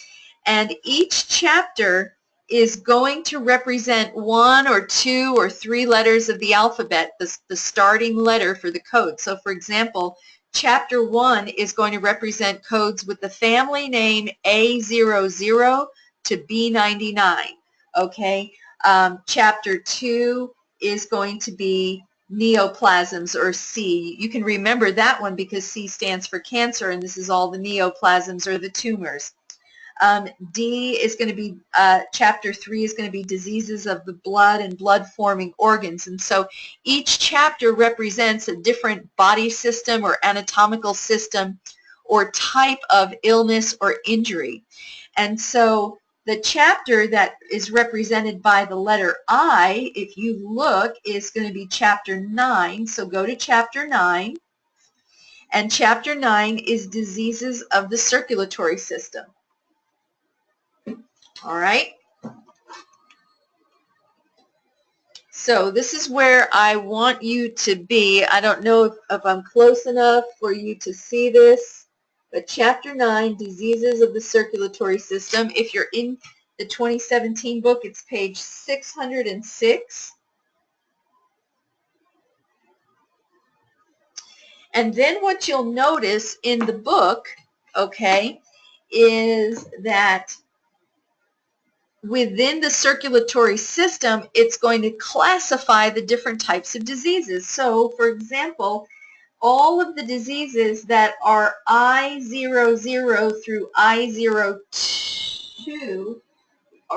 [SPEAKER 1] And each chapter is going to represent 1 or 2 or 3 letters of the alphabet, the starting letter for the code. So for example, Chapter 1 is going to represent codes with the family name A00 to B99, okay? Chapter 2 is going to be neoplasms, or C. You can remember that one because C stands for cancer, and this is all the neoplasms or the tumors. D is going to be, chapter 3 is going to be diseases of the blood and blood-forming organs. And so each chapter represents a different body system or anatomical system or type of illness or injury. And so the chapter that is represented by the letter I, if you look, is going to be chapter 9. So go to chapter 9. And chapter 9 is diseases of the circulatory system. All right? So this is where I want you to be. I don't know if I'm close enough for you to see this, but chapter 9, diseases of the circulatory system. If you're in the 2017 book, it's page 606. And then what you'll notice in the book, okay, is that within the circulatory system, it's going to classify the different types of diseases. So, for example, all of the diseases that are I00 through I02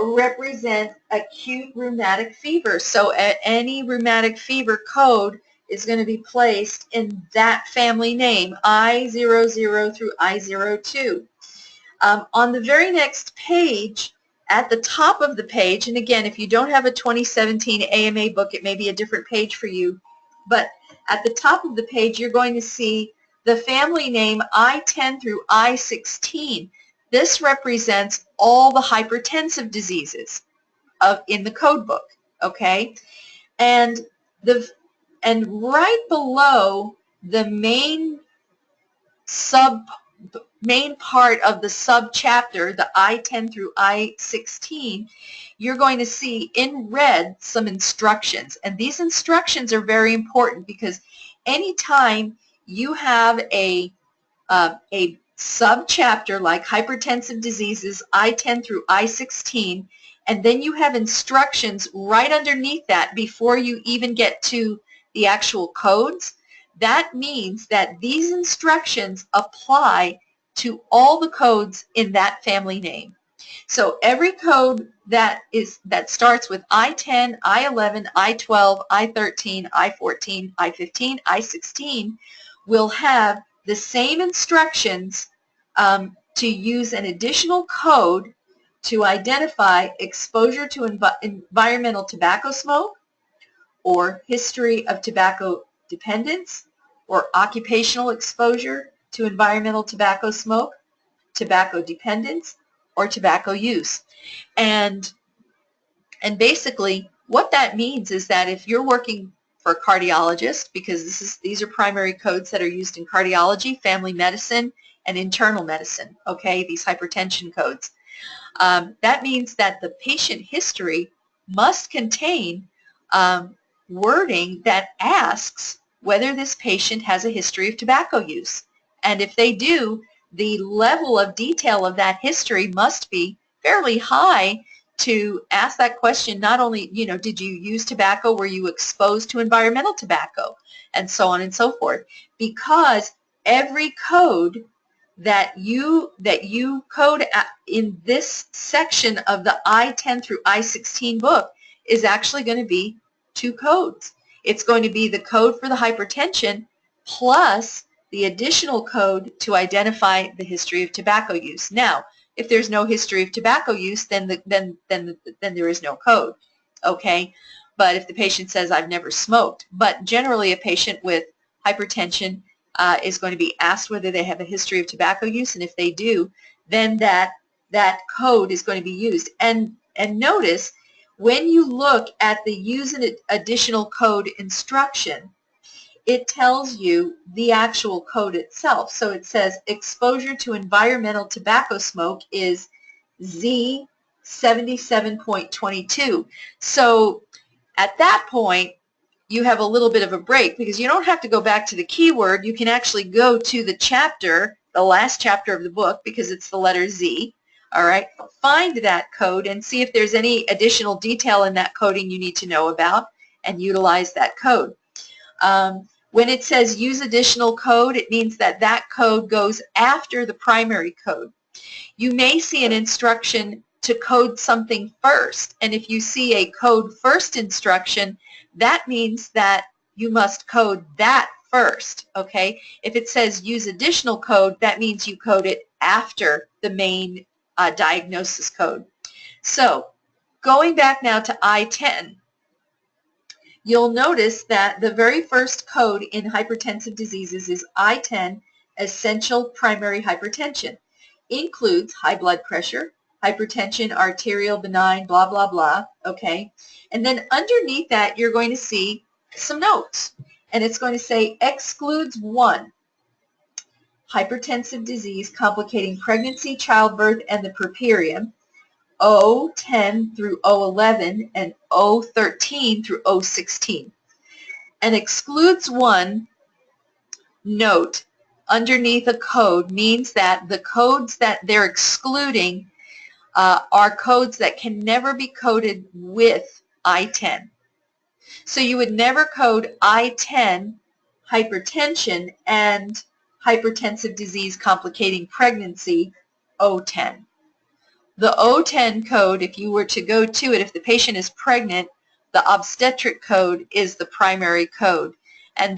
[SPEAKER 1] represent acute rheumatic fever. So any rheumatic fever code is going to be placed in that family name, I00 through I02. On the very next page, at the top of the page, and again, if you don't have a 2017 AMA book, it may be a different page for you, but at the top of the page, you're going to see the family name I10 through I16. This represents all the hypertensive diseases in the code book, okay? And right below the main part of the subchapter, the I10 through I16, you're going to see in red some instructions. And these instructions are very important because anytime you have a subchapter like hypertensive diseases, I10 through I16, and then you have instructions right underneath that before you even get to the actual codes, that means that these instructions apply to all the codes in that family name. So every code that starts with I10, I11, I12, I13, I14, I15, I16 will have the same instructions to use an additional code to identify exposure to environmental tobacco smoke, or history of tobacco dependence, or occupational exposure to environmental tobacco smoke, tobacco dependence, or tobacco use. And basically what that means is that if you're working for a cardiologist, because these are primary codes that are used in cardiology, family medicine, and internal medicine, okay, these hypertension codes. That means that the patient history must contain wording that asks whether this patient has a history of tobacco use. And if they do, the level of detail of that history must be fairly high to ask that question. Not only, did you use tobacco, were you exposed to environmental tobacco, and so on and so forth. Because every code that you code in this section of the I10 through I16 book is actually going to be two codes. It's going to be the code for the hypertension plus the additional code to identify the history of tobacco use. Now, if there's no history of tobacco use, then there is no code, okay? But if the patient says, I've never smoked, but generally a patient with hypertension is going to be asked whether they have a history of tobacco use, and if they do, then that code is going to be used. And notice, when you look at the use an additional code instruction, it tells you the actual code itself. So it says exposure to environmental tobacco smoke is Z77.22. So at that point, you have a little bit of a break because you don't have to go back to the keyword. You can actually go to the chapter, the last chapter of the book, because it's the letter Z. All right, find that code and see if there's any additional detail in that coding you need to know about and utilize that code. When it says use additional code, it means that that code goes after the primary code. You may see an instruction to code something first, and if you see a code first instruction, that means that you must code that first, okay? If it says use additional code, that means you code it after the main diagnosis code. So going back now to I-10, you'll notice that the very first code in hypertensive diseases is I-10, essential primary hypertension. Includes high blood pressure, hypertension, arterial, benign, blah, blah, blah, okay? And then underneath that, you're going to see some notes. And it's going to say excludes 1, hypertensive disease complicating pregnancy, childbirth, and the puerperium, O10 through O11 and O13 through O16. And excludes 1 note underneath a code means that the codes that they're excluding are codes that can never be coded with I-10. So you would never code I-10 hypertension and hypertensive disease complicating pregnancy O10. The O10 code, if you were to go to it, if the patient is pregnant, the obstetric code is the primary code. And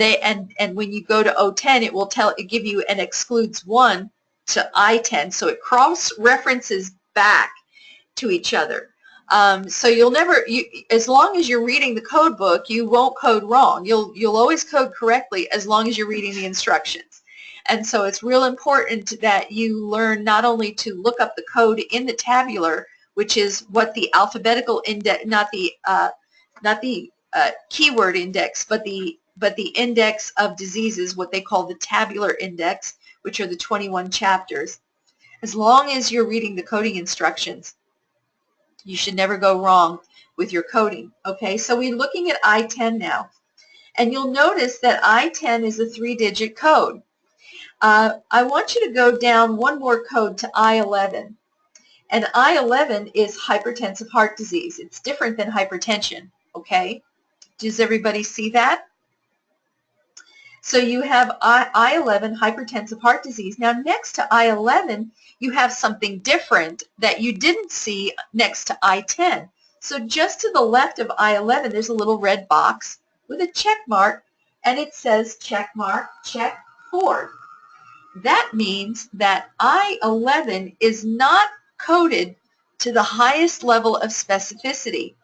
[SPEAKER 1] when you go to O10, it will give you and excludes 1 to I-10, so it cross-references back to each other. So you'll never, as long as you're reading the code book, you won't code wrong. You'll always code correctly as long as you're reading the instructions. And so it's real important that you learn not only to look up the code in the tabular, which is what the alphabetical index, not the keyword index, but the index of diseases, what they call the tabular index, which are the 21 chapters. As long as you're reading the coding instructions, you should never go wrong with your coding. Okay, so we're looking at I-10 now. And you'll notice that I-10 is a 3-digit code. I want you to go down one more code to I-11. And I-11 is hypertensive heart disease. It's different than hypertension. Okay, does everybody see that? So you have I-11, hypertensive heart disease. Now next to I-11, you have something different that you didn't see next to I-10. So just to the left of I-11, there's a little red box with a check mark, and it says check mark, check forward. That means that I-11 is not coded to the highest level of specificity.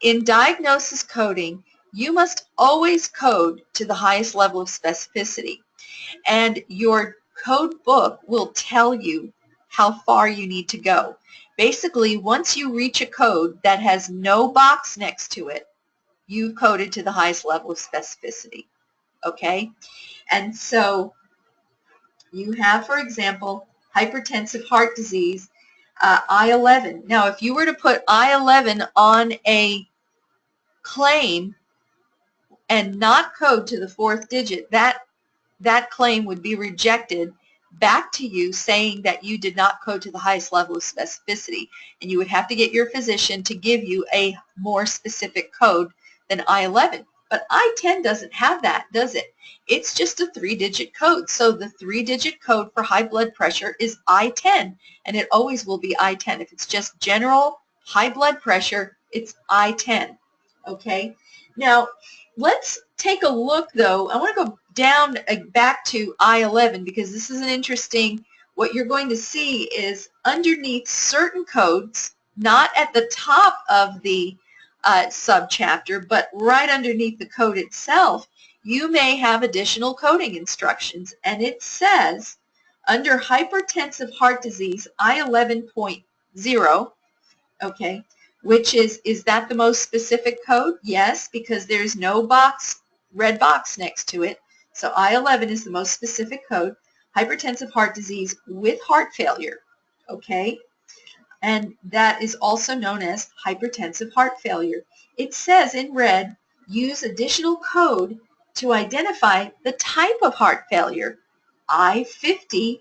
[SPEAKER 1] In diagnosis coding, you must always code to the highest level of specificity. And your code book will tell you how far you need to go. Basically, once you reach a code that has no box next to it, you've coded to the highest level of specificity. Okay? And so you have, for example, hypertensive heart disease, I-11. Now, if you were to put I-11 on a claim and not code to the 4th digit, that claim would be rejected back to you saying that you did not code to the highest level of specificity. And you would have to get your physician to give you a more specific code than I-11. But I-10 doesn't have that, does it? It's just a 3-digit code. So the 3-digit code for high blood pressure is I-10, and it always will be I-10. If it's just general high blood pressure, it's I-10. Okay? Now, let's take a look, though. I want to go down back to I-11 because this is an interesting, what you're going to see is underneath certain codes, not at the top of the subchapter, but right underneath the code itself, you may have additional coding instructions. And it says, under hypertensive heart disease, I-11.0, okay, which is that the most specific code? Yes, because there's no box, red box next to it. So I-11 is the most specific code, hypertensive heart disease with heart failure, okay? And that is also known as hypertensive heart failure. It says in red, use additional code to identify the type of heart failure, I-50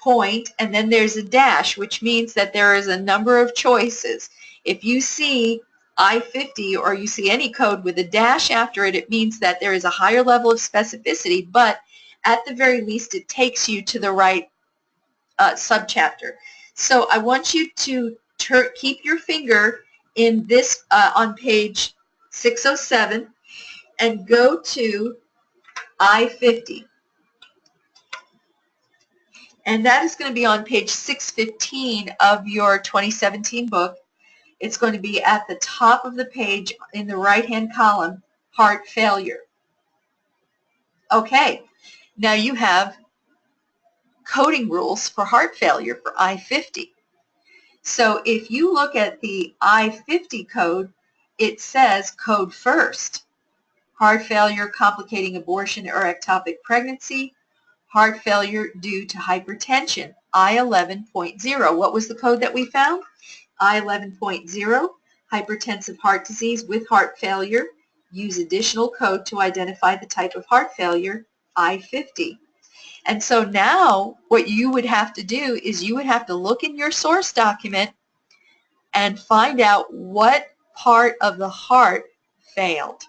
[SPEAKER 1] point, and then there's a dash, which means that there is a number of choices. If you see I-50 or you see any code with a dash after it, it means that there is a higher level of specificity, but at the very least it takes you to the right subchapter. So I want you to keep your finger in this on page 607 and go to I-50. And that is going to be on page 615 of your 2017 book. It's going to be at the top of the page in the right-hand column, heart failure. Okay, now you have coding rules for heart failure for I-50. So if you look at the I-50 code, it says code first. Heart failure complicating abortion or ectopic pregnancy. Heart failure due to hypertension, I-11.0. What was the code that we found? I-11.0, hypertensive heart disease with heart failure. Use additional code to identify the type of heart failure, I-50. And so now what you would have to do is you would have to look in your source document and find out what part of the heart failed.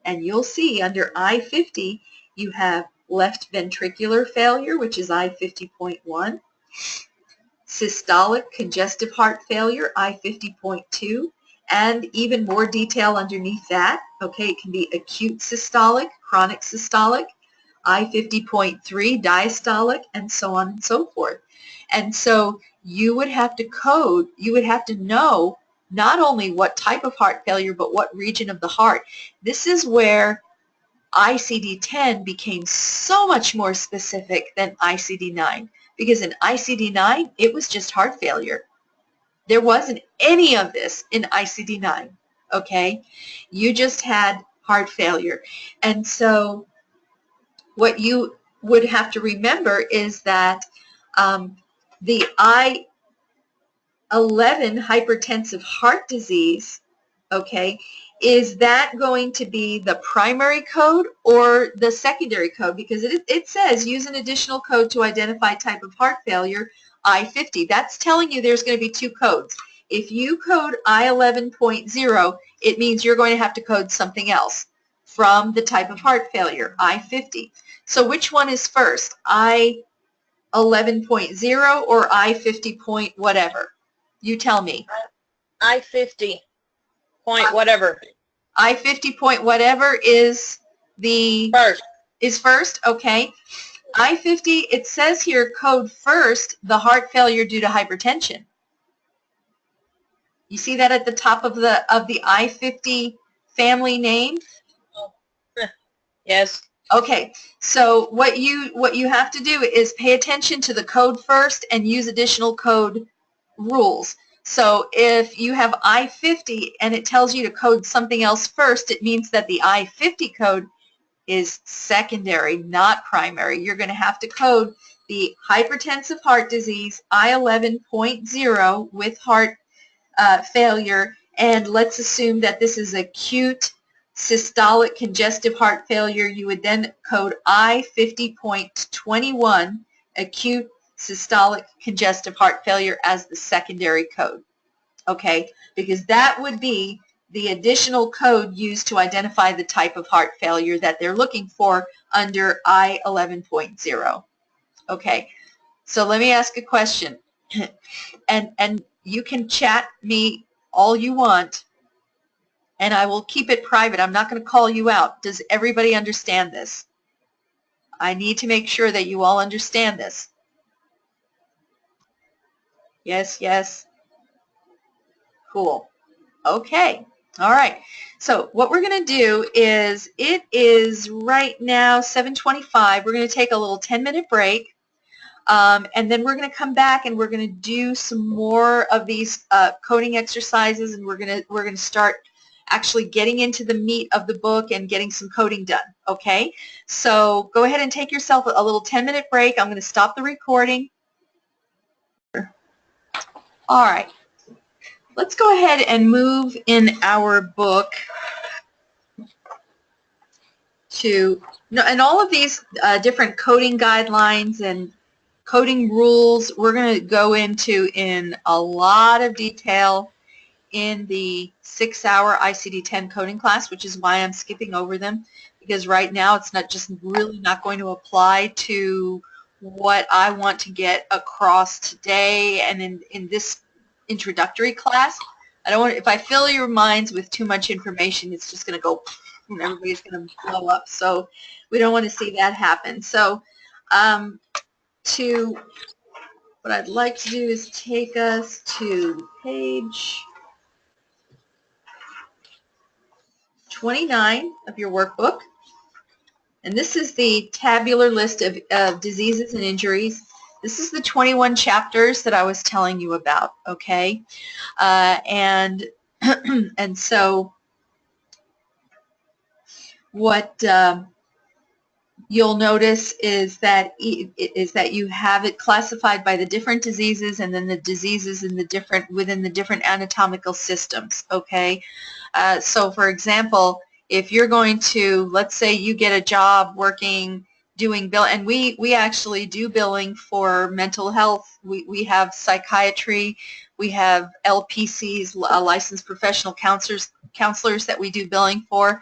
[SPEAKER 1] And you'll see under I-50 you have left ventricular failure, which is I-50.1, systolic congestive heart failure, I-50.2, and even more detail underneath that. Okay, it can be acute systolic, chronic systolic, I-50.3, diastolic, and so on and so forth. And so you would have to code, you would have to know not only what type of heart failure, but what region of the heart. This is where ICD-10 became so much more specific than ICD-9, because in ICD-9 it was just heart failure. There wasn't any of this in ICD-9, okay? You just had heart failure. And so what you would have to remember is that the I-11 hypertensive heart disease, okay, is that going to be the primary code or the secondary code? Because it says use an additional code to identify type of heart failure, I-50. That's telling you there's going to be two codes. If you code I-11.0, it means you're going to have to code something else from the type of heart failure, I-50. So which one is first, I-11.0 or I-50 point whatever? You tell me.
[SPEAKER 4] I-50 point whatever.
[SPEAKER 1] I-50 point whatever is the
[SPEAKER 4] First.
[SPEAKER 1] is first, okay. I-50, it says here code first the heart failure due to hypertension. You see that at the top of the I-50 family name?
[SPEAKER 4] Yes.
[SPEAKER 1] Okay, so what you have to do is pay attention to the code first and use additional code rules. So if you have I-50 and it tells you to code something else first, it means that the I-50 code is secondary, not primary. You're going to have to code the hypertensive heart disease, I-11.0 with heart failure, and let's assume that this is acute systolic congestive heart failure. You would then code I-50.21 acute systolic congestive heart failure as the secondary code, okay? Because that would be the additional code used to identify the type of heart failure that they're looking for under I-11.0. Okay, so let me ask a question. and you can chat me all you want, and I will keep it private. I'm not going to call you out. Does everybody understand this? I need to make sure that you all understand this. Yes, yes. Cool. Okay. All right. So what we're going to do is, it is right now 7:25. We're going to take a little 10-minute break. And then we're going to come back and we're going to do some more of these coding exercises, and we're going to start actually getting into the meat of the book and getting some coding done. Okay? So go ahead and take yourself a little 10-minute break. I'm going to stop the recording. All right. Let's go ahead and move in our book to, and all of these different coding guidelines and coding rules we're going to go into in a lot of detail in the 6-hour ICD-10 coding class, which is why I'm skipping over them, because right now it's really not going to apply to what I want to get across today and in this introductory class. I don't want, if I fill your minds with too much information, it's just going to go everybody's going to blow up. So we don't want to see that happen. So what I'd like to do is take us to page 29 of your workbook. And this is the tabular list of diseases and injuries. This is the 21 chapters that I was telling you about, okay? And so what you'll notice is that you have it classified by the different diseases and then the diseases in within the different anatomical systems, okay? So for example, if you're going to, let's say you get a job doing bill, and we actually do billing for mental health. We have psychiatry, we have LPCs, licensed professional counselors that we do billing for.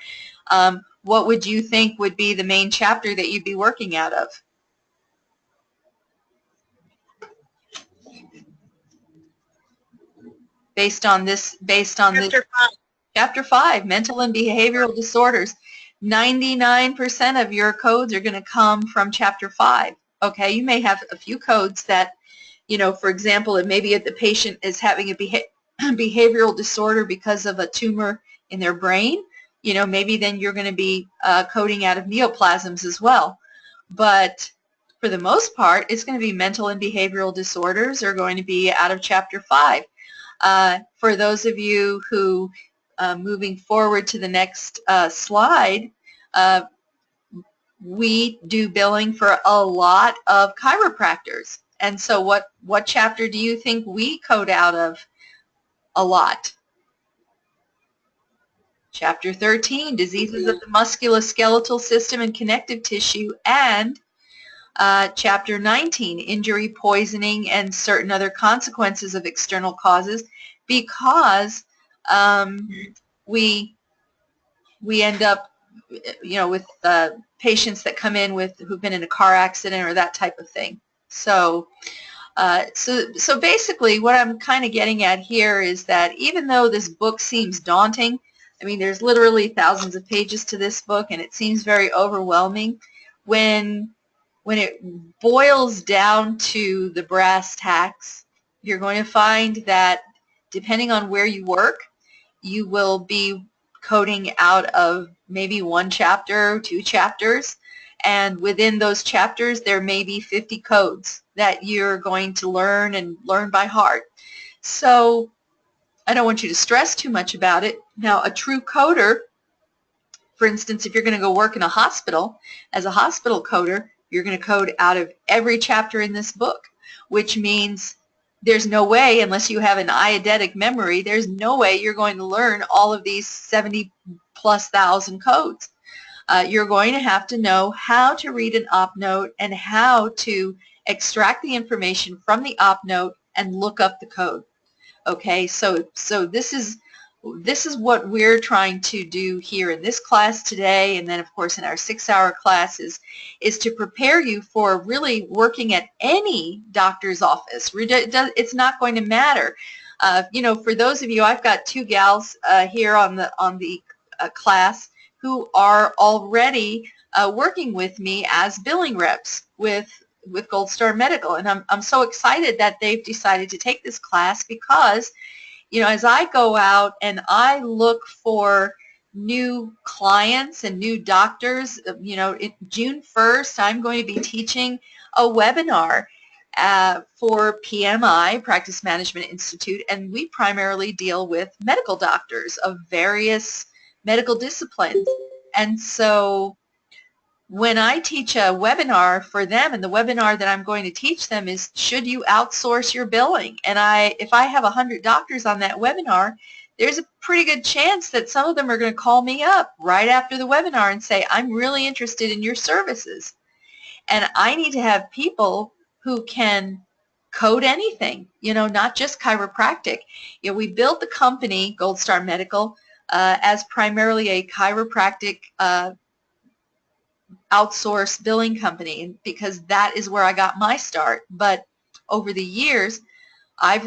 [SPEAKER 1] What would you think would be the main chapter that you'd be working out of? Based on this. Chapter 5, mental and behavioral disorders. 99% of your codes are going to come from Chapter 5. Okay, you may have a few codes that, for example, it may be that the patient is having a behavioral disorder because of a tumor in their brain. Maybe then you're going to be coding out of neoplasms as well. But for the most part, it's going to be mental and behavioral disorders are going to be out of Chapter 5. For those of you who moving forward to the next slide, we do billing for a lot of chiropractors. And so what chapter do you think we code out of a lot? Chapter 13, diseases of the musculoskeletal system and connective tissue, and Chapter 19, injury, poisoning, and certain other consequences of external causes, because we end up, with patients that come in who've been in a car accident or that type of thing. So basically what I'm kind of getting at here is that even though this book seems daunting, I mean, there's literally thousands of pages to this book, and it seems very overwhelming. When it boils down to the brass tacks, you're going to find that depending on where you work, you will be coding out of maybe 1 chapter, 2 chapters, and within those chapters there may be 50 codes that you're going to learn and learn by heart. So I don't want you to stress too much about it. Now, a true coder, for instance, if you're going to go work in a hospital, as a hospital coder, you're going to code out of every chapter in this book, which means there's no way, unless you have an eidetic memory, there's no way you're going to learn all of these 70+ thousand codes. You're going to have to know how to read an op note and how to extract the information from the op note and look up the code. Okay, so this is what we're trying to do here in this class today, and then of course in our 6-hour classes, is to prepare you for really working at any doctor's office. It's not going to matter. For those of you, I've got 2 gals here on the class who are already working with me as billing reps with Gold Star Medical, and I'm so excited that they've decided to take this class, because as I go out and I look for new clients and new doctors, June 1st I'm going to be teaching a webinar for PMI, Practice Management Institute, and we primarily deal with medical doctors of various medical disciplines. And so when I teach a webinar for them, and the webinar that I'm going to teach them is, should you outsource your billing? And if I have 100 doctors on that webinar, there's a pretty good chance that some of them are going to call me up right after the webinar and say, I'm really interested in your services. And I need to have people who can code anything, not just chiropractic. We built the company, Gold Star Medical, as primarily a chiropractic outsource billing company, because that is where I got my start. But over the years, I've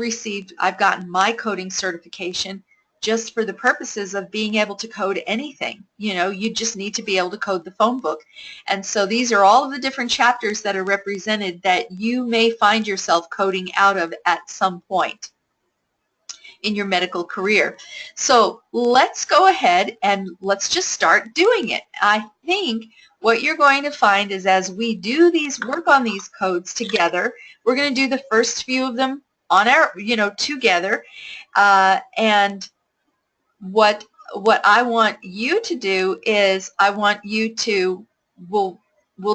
[SPEAKER 1] gotten my coding certification just for the purposes of being able to code anything. You know, you just need to be able to code the phone book. And so these are all of the different chapters that are represented that you may find yourself coding out of at some point in your medical career. So let's go ahead and let's just start doing it. I think what you're going to find is as we do these, work on these codes together, we're going to do the first few of them on our, together. And what I want you to do is I want you to, we'll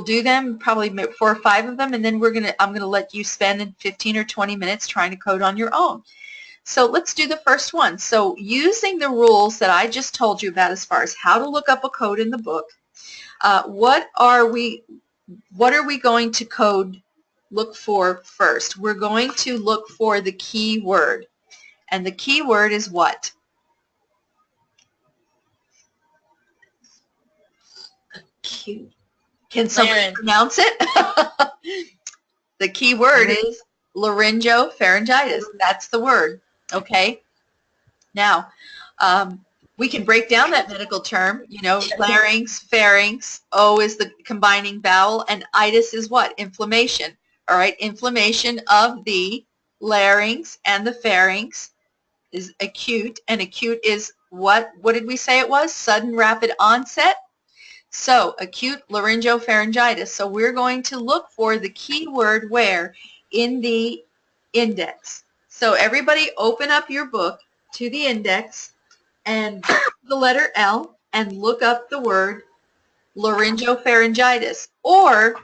[SPEAKER 1] do them, probably 4 or 5 of them, and then I'm going to let you spend 15 or 20 minutes trying to code on your own. So let's do the first one. So using the rules that I just told you about as far as how to look up a code in the book, what are we going to look for first? We're going to look for the key word. And the key word is what?
[SPEAKER 4] Acute.
[SPEAKER 1] Can somebody pronounce it? The key word is laryngopharyngitis. That's the word. Okay. Now, we can break down that medical term. Larynx, pharynx. O is the combining vowel, and itis is what? Inflammation. All right. Inflammation of the larynx and the pharynx is acute, and acute is what? What did we say it was? Sudden, rapid onset. So acute laryngopharyngitis. So we're going to look for the key word where? In the index. So everybody open up your book to the index and the letter L and look up the word laryngopharyngitis. Or,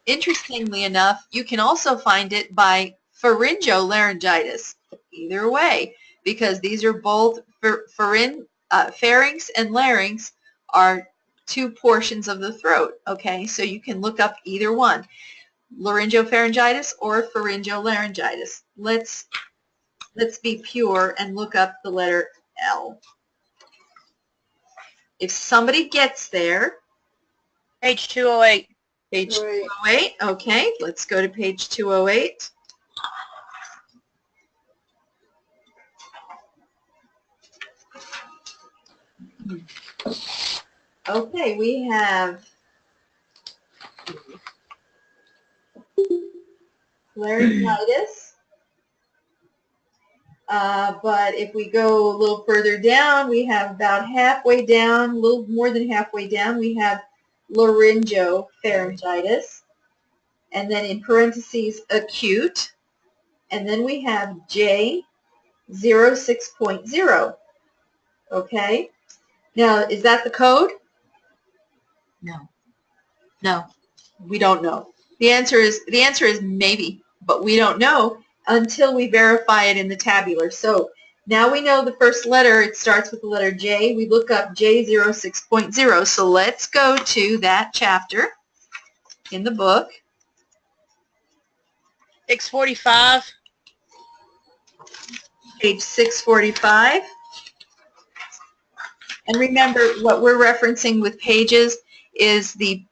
[SPEAKER 1] interestingly enough, you can also find it by pharyngolaryngitis. Either way, because these are both pharynx and larynx are 2 portions of the throat. Okay, so you can look up either one, laryngopharyngitis or pharyngolaryngitis. Let's be pure and look up the letter L. If somebody gets there.
[SPEAKER 4] Page 208.
[SPEAKER 1] Page 208. Okay, let's go to page 208. Okay, we have laryngitis. But if we go a little further down, we have about halfway down, a little more than halfway down, we have laryngopharyngitis. And then in parentheses, acute. And then we have J06.0. Okay? Now, is that the code? No. No. We don't know. The answer is maybe, but we don't know until we verify it in the tabular. So now we know the first letter, it starts with the letter J. We look up J06.0. So let's go to that chapter in the book.
[SPEAKER 4] 645.
[SPEAKER 1] Page 645. And remember, what we're referencing with pages is the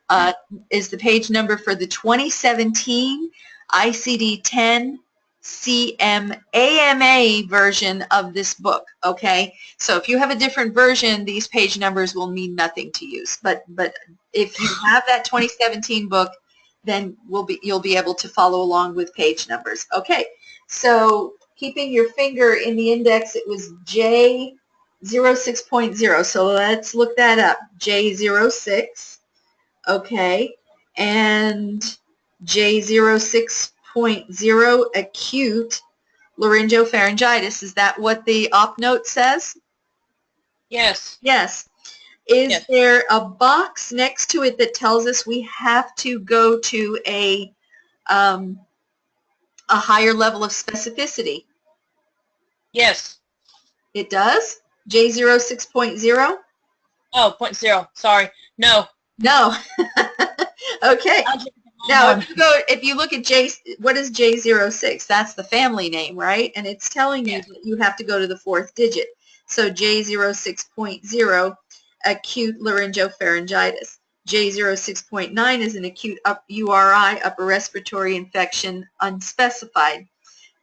[SPEAKER 1] page number for the 2017 ICD-10 CMAMA version of this book. Okay, so if you have a different version, these page numbers will mean nothing to you. But if you have that 2017 book, then you'll be able to follow along with page numbers. Okay, so keeping your finger in the index, it was J06.0. So let's look that up. J06. Okay, and J06.0 acute laryngopharyngitis. Is that what the op note says?
[SPEAKER 4] Yes.
[SPEAKER 1] Yes. Is there a box next to it that tells us we have to go to a higher level of specificity?
[SPEAKER 4] Yes.
[SPEAKER 1] It does? J06.0?
[SPEAKER 4] Oh, 0.0. Sorry. No.
[SPEAKER 1] No. Okay. Now, if you look at what is J06? That's the family name, right? And it's telling you that you have to go to the 4th digit. So J06.0, acute laryngopharyngitis. J06.9 is an acute URI, upper respiratory infection, unspecified.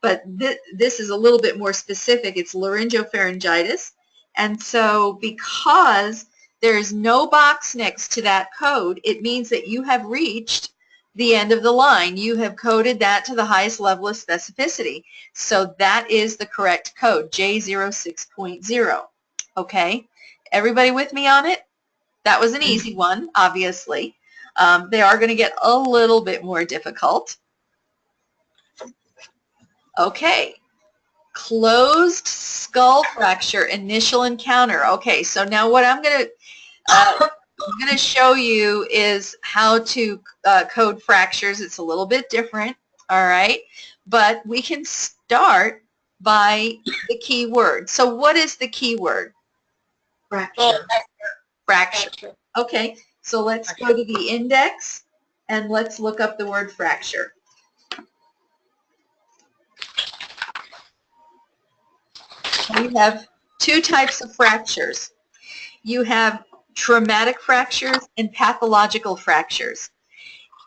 [SPEAKER 1] But this is a little bit more specific. It's laryngopharyngitis. And so because there's no box next to that code, it means that you have reached the end of the line. You have coded that to the highest level of specificity. So that is the correct code, J06.0. Okay? Everybody with me on it? That was an easy one, obviously. They are going to get a little bit more difficult. Okay. Closed skull fracture initial encounter. Okay, so now what I'm going to show you is how to code fractures. It's a little bit different, all right? But we can start by the key word. So what is the key word?
[SPEAKER 3] Fracture.
[SPEAKER 1] Fracture. Okay, so let's go to the index and let's look up the word fracture. We have two types of fractures. You have traumatic fractures and pathological fractures.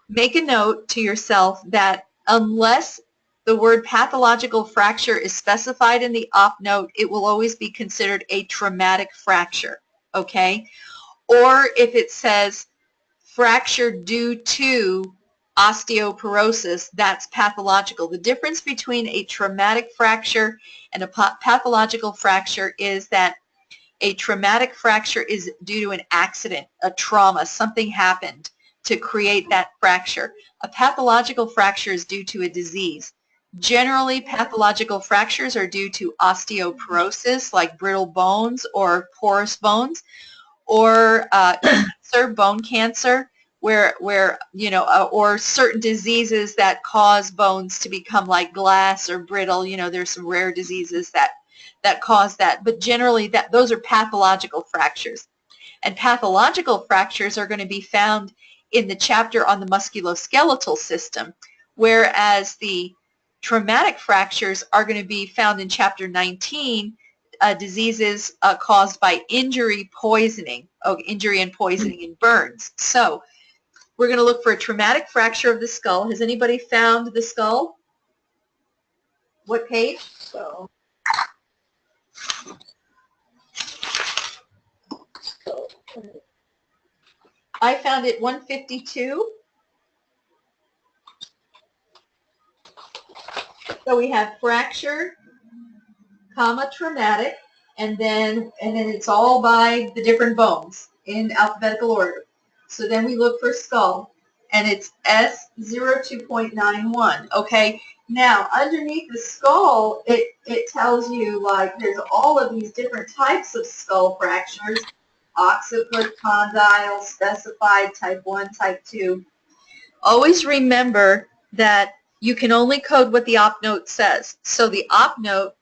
[SPEAKER 1] Make a note to yourself that unless the word pathological fracture is specified in the op note, it will always be considered a traumatic fracture, okay? Or if it says fracture due to osteoporosis, that's pathological. The difference between a traumatic fracture and a pathological fracture is that a traumatic fracture is due to an accident, a trauma, something happened to create that fracture. A pathological fracture is due to a disease. Generally, pathological fractures are due to osteoporosis, like brittle bones or porous bones, or cancer, bone cancer, where you know, or certain diseases that cause bones to become like glass or brittle. You know, there's some rare diseases that cause that, but generally those are pathological fractures. And pathological fractures are going to be found in the chapter on the musculoskeletal system, whereas the traumatic fractures are going to be found in chapter 19, diseases caused by injury, poisoning, injury and poisoning and burns. So we're going to look for a traumatic fracture of the skull. Has anybody found the skull? What page?
[SPEAKER 3] So,
[SPEAKER 1] I found it 152. So we have fracture, comma, traumatic, and then it's all by the different bones in alphabetical order. So then we look for skull, and it's S02.91. Okay, now underneath the skull, it tells you, like, there's all of these different types of skull fractures: occiput, condyle, specified, type 1, type 2. Always remember that you can only code what the op note says. So the op note,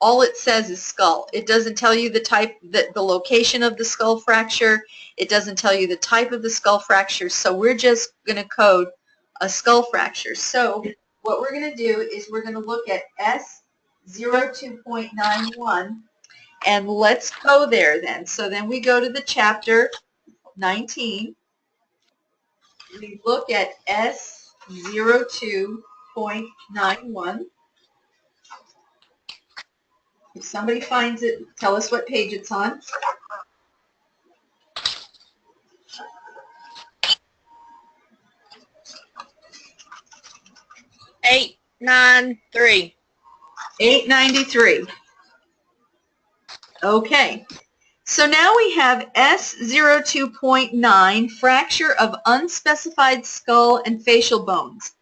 [SPEAKER 1] all it says is skull. It doesn't tell you the type, the location of the skull fracture. It doesn't tell you the type of the skull fracture. So we're just going to code a skull fracture. So what we're going to do is we're going to look at S02.91, and let's go there then. So then we go to the chapter 19. We look at S02.91. If somebody finds it, tell us what page it's on.
[SPEAKER 4] Eight, 9, 3.
[SPEAKER 1] 893. Okay. So now we have S02.9, fracture of unspecified skull and facial bones.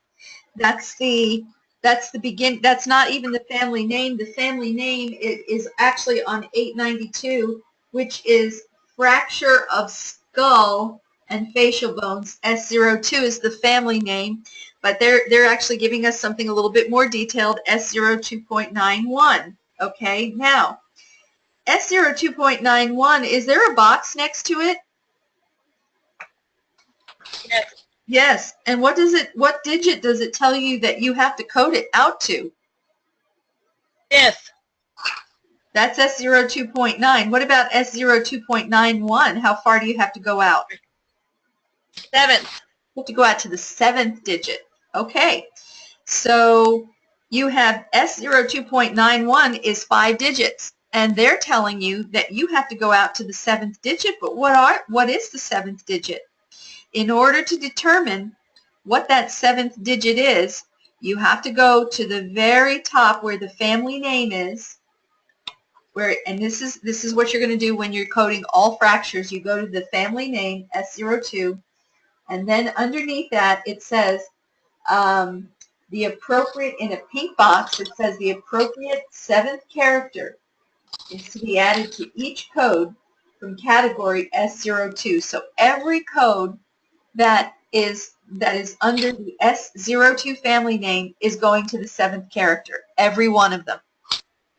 [SPEAKER 1] That's not even the family name. The family name is actually on 892, which is fracture of skull and facial bones. S02 is the family name, but they're actually giving us something a little bit more detailed, S02.91. Okay, now S02.91, is there a box next to it?
[SPEAKER 4] Yes.
[SPEAKER 1] Yes. And what digit does it tell you that you have to code it out to?
[SPEAKER 4] 5th.
[SPEAKER 1] That's S02.9. What about S02.91? How far do you have to go out?
[SPEAKER 4] 7th.
[SPEAKER 1] You have to go out to the 7th digit. Okay. So you have S02.91 is 5 digits. and they're telling you that you have to go out to the 7th digit, but what is the 7th digit? In order to determine what that 7th digit is, you have to go to the very top where the family name is, and this is what you're going to do when you're coding all fractures. You go to the family name, S02, and then underneath that it says the appropriate, in a pink box, it says the appropriate 7th character is to be added to each code from category S02. So every code that is under the S02 family name is going to the 7th character, every one of them.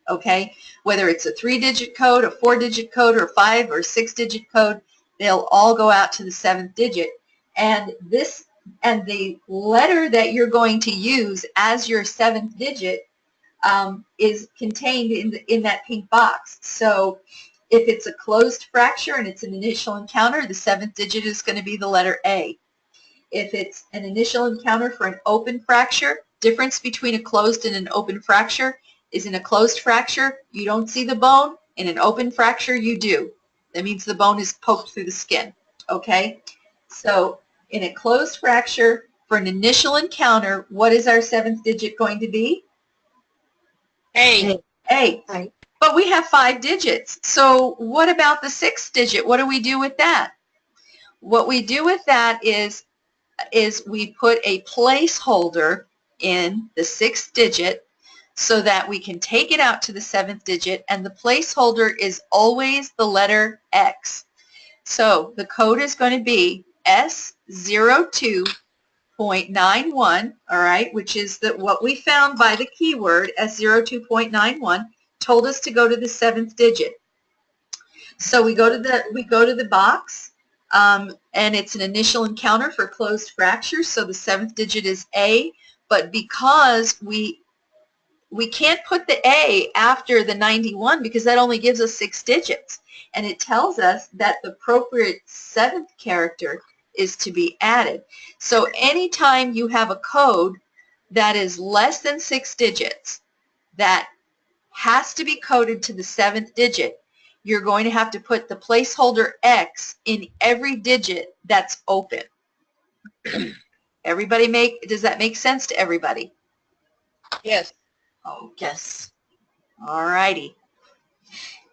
[SPEAKER 1] Okay, whether it's a 3-digit code, a 4-digit code, or 5 or 6-digit code, they'll all go out to the 7th digit. And the letter that you're going to use as your 7th digit is contained in that pink box. So if it's a closed fracture and it's an initial encounter, the 7th digit is going to be the letter A. If it's an initial encounter for an open fracture, difference between a closed and an open fracture is in a closed fracture, you don't see the bone. In an open fracture, you do. That means the bone is poked through the skin. Okay? So in a closed fracture, for an initial encounter, what is our 7th digit going to be?
[SPEAKER 4] A.
[SPEAKER 1] A.
[SPEAKER 3] Right.
[SPEAKER 1] But we have 5 digits. So what about the 6th digit? What do we do with that? What we do with that is we put a placeholder in the 6th digit so that we can take it out to the 7th digit, and the placeholder is always the letter X. So the code is going to be S02.91, all right, which is what we found by the keyword S02.91 told us to go to the 7th digit. So we go to the box, and it's an initial encounter for closed fractures, so the 7th digit is A, but because we can't put the A after the 91 because that only gives us 6 digits, and it tells us that the appropriate 7th character is to be added. So anytime you have a code that is less than 6 digits that has to be coded to the 7th digit, you're going to have to put the placeholder X in every digit that's open. Does that make sense to everybody?
[SPEAKER 4] Yes.
[SPEAKER 1] Oh, yes. All righty.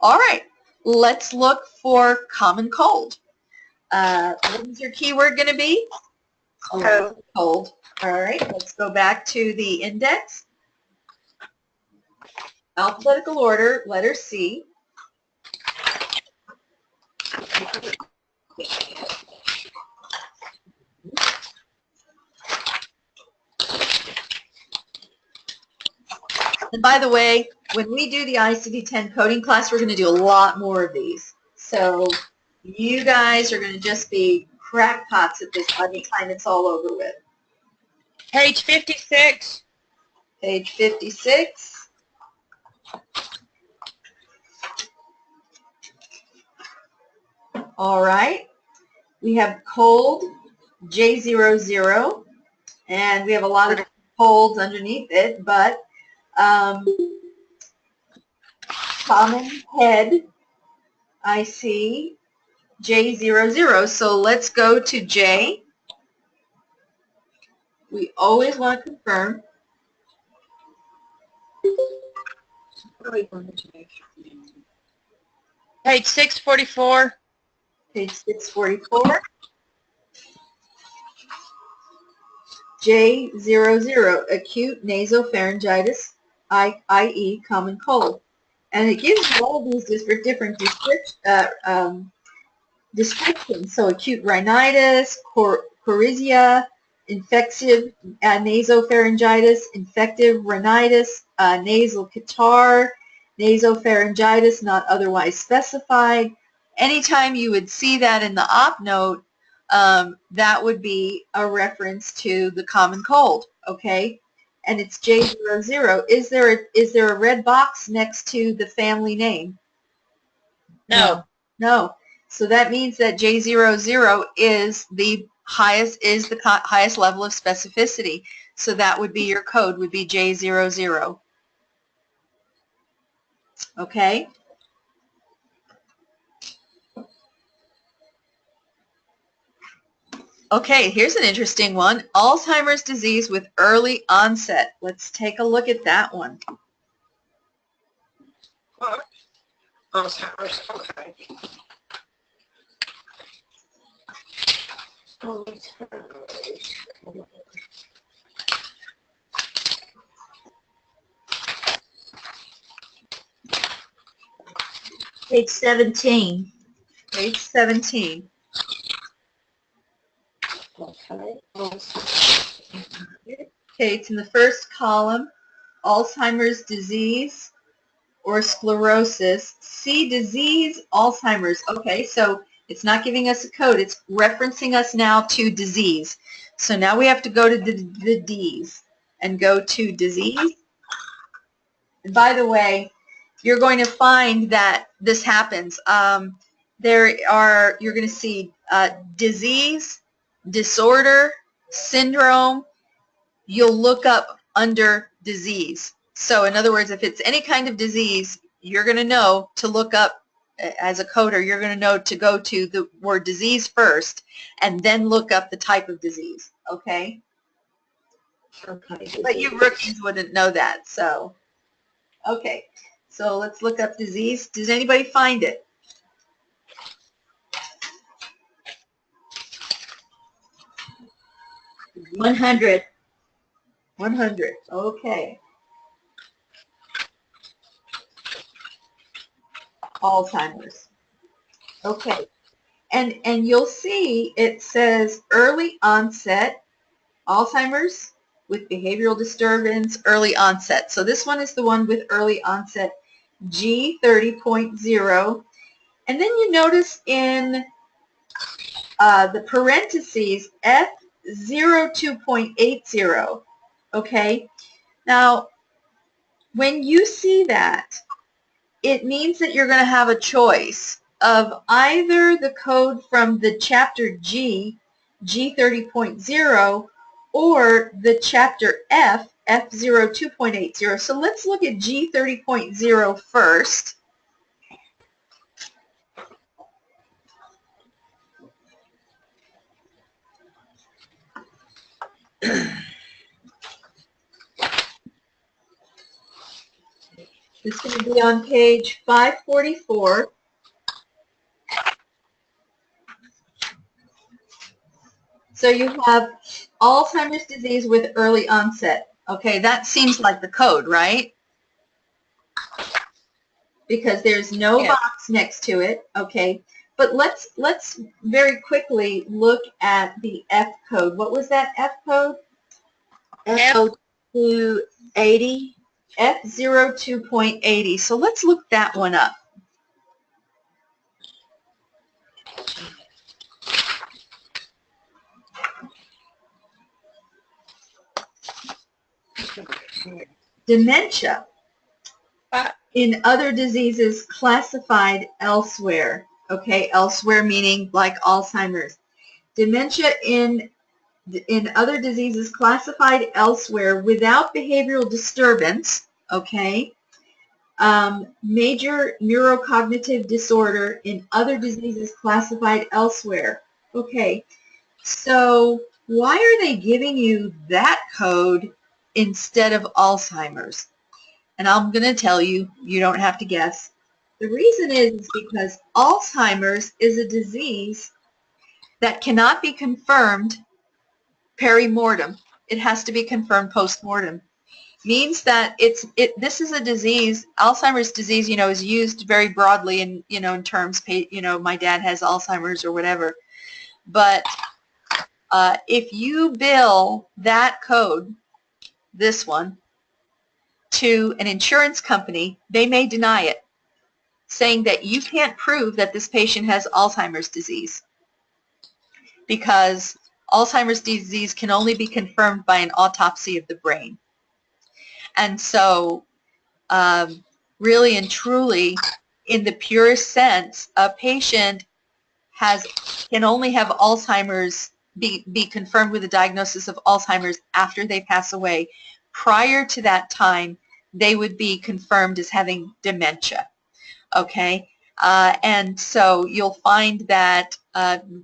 [SPEAKER 1] All right. Let's look for common cold. What is your keyword going to be?
[SPEAKER 3] Cold.
[SPEAKER 1] Cold. All right. Let's go back to the index. Alphabetical order, letter C. And by the way, when we do the ICD-10 coding class, we're going to do a lot more of these. So you guys are going to just be crackpots at this by the time it's all over with.
[SPEAKER 4] Page 56.
[SPEAKER 1] Page 56. All right. We have cold, J00, and we have a lot of colds underneath it, but common head, I see J00. So let's go to J. We always want to confirm.
[SPEAKER 4] Page 644.
[SPEAKER 1] Page 644. J00, acute nasopharyngitis, i.e. common cold. And it gives you all these different descriptions. So acute rhinitis, coryza, infective nasopharyngitis, infective rhinitis, nasal catarrh, nasopharyngitis not otherwise specified. Anytime you would see that in the op note, that would be a reference to the common cold, okay? And it's J00. Is there a red box next to the family name?
[SPEAKER 4] No.
[SPEAKER 1] No. So that means that J00 is the highest level of specificity. So that would be your code, would be J00. Okay? Okay, here's an interesting one. Alzheimer's disease with early onset. Let's take a look at that one.
[SPEAKER 3] Alzheimer's, okay. Page 17.
[SPEAKER 1] Page 17.
[SPEAKER 3] Okay.
[SPEAKER 1] Okay, it's in the first column, Alzheimer's disease or sclerosis. C, disease, Alzheimer's. Okay, so it's not giving us a code. It's referencing us now to disease. So now we have to go to the D's and go to disease. And by the way, you're going to find that this happens. You're going to see disease, disorder, syndrome. You'll look up under disease. So in other words, if it's any kind of disease, you're going to know to look up, as a coder, you're going to know to go to the word disease first and then look up the type of disease, okay?
[SPEAKER 3] Okay.
[SPEAKER 1] But you rookies wouldn't know that, so. Okay, so let's look up disease. Does anybody find it?
[SPEAKER 3] One hundred.
[SPEAKER 1] 100, okay. Alzheimer's. Okay, and you'll see it says early onset, Alzheimer's with behavioral disturbance, early onset. So this one is the one with early onset, G30.0. And then you notice in the parentheses, F02.80. Okay? Now, when you see that, it means that you're going to have a choice of either the code from the chapter G, G30.0, or the chapter F, F02.80. So let's look at G30.0 first. It's going to be on page 544. So you have Alzheimer's disease with early onset. Okay, that seems like the code, right? Because there's no
[SPEAKER 4] Yes.
[SPEAKER 1] box next to it. Okay, but let's very quickly look at the F code. What was that F code?
[SPEAKER 3] F0280.
[SPEAKER 1] F02.80. So let's look that one up. Dementia in other diseases classified elsewhere. Okay, elsewhere meaning like Alzheimer's. Dementia in other diseases classified elsewhere without behavioral disturbance. Okay. Major neurocognitive disorder in other diseases classified elsewhere. Okay, so why are they giving you that code instead of Alzheimer's? And I'm going to tell you, you don't have to guess. The reason is because Alzheimer's is a disease that cannot be confirmed peri-mortem. It has to be confirmed post-mortem. Means that this is a disease, Alzheimer's disease, is used very broadly in, in terms, my dad has Alzheimer's or whatever. But if you bill that code, this one, to an insurance company, they may deny it, saying that you can't prove that this patient has Alzheimer's disease because Alzheimer's disease can only be confirmed by an autopsy of the brain. And so really and truly, in the purest sense, a patient can only have Alzheimer's, be confirmed with a diagnosis of Alzheimer's after they pass away. Prior to that time, they would be confirmed as having dementia. Okay? And so you'll find that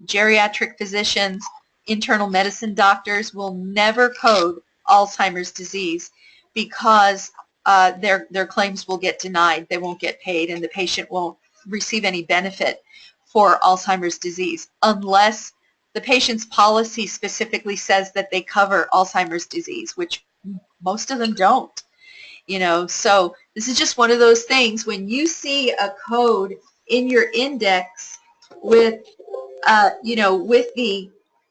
[SPEAKER 1] geriatric physicians internal medicine doctors will never code Alzheimer's disease because their claims will get denied. They won't get paid, and the patient won't receive any benefit for Alzheimer's disease unless the patient's policy specifically says that they cover Alzheimer's disease, which most of them don't. So this is just one of those things. When you see a code in your index with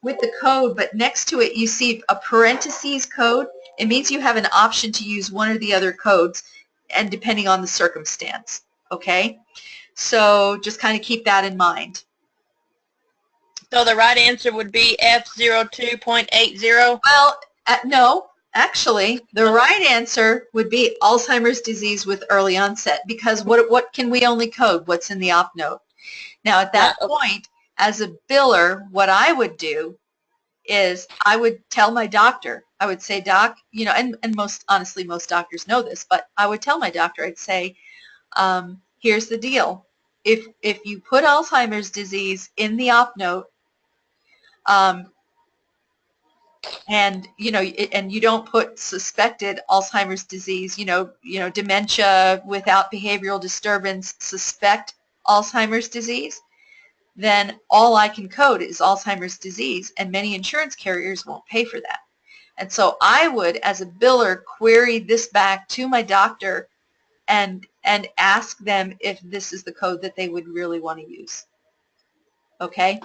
[SPEAKER 1] with the code, but next to it you see a parentheses code, it means you have an option to use one or the other codes, and depending on the circumstance. Okay, so just kind of keep that in mind.
[SPEAKER 4] So the right answer would be F02.80.
[SPEAKER 1] Well, no. Actually, the right answer would be Alzheimer's disease with early onset, because what can we only code? What's in the op note. Now, at that point, as a biller, what I would do is I would tell my doctor, I would say, Doc, and honestly, most doctors know this, but I would tell my doctor, I'd say, here's the deal. If you put Alzheimer's disease in the op note, and you don't put suspected Alzheimer's disease, dementia without behavioral disturbance, suspect Alzheimer's disease, then all I can code is Alzheimer's disease, and many insurance carriers won't pay for that. And so I would, as a biller, query this back to my doctor and ask them if this is the code that they would really want to use. Okay?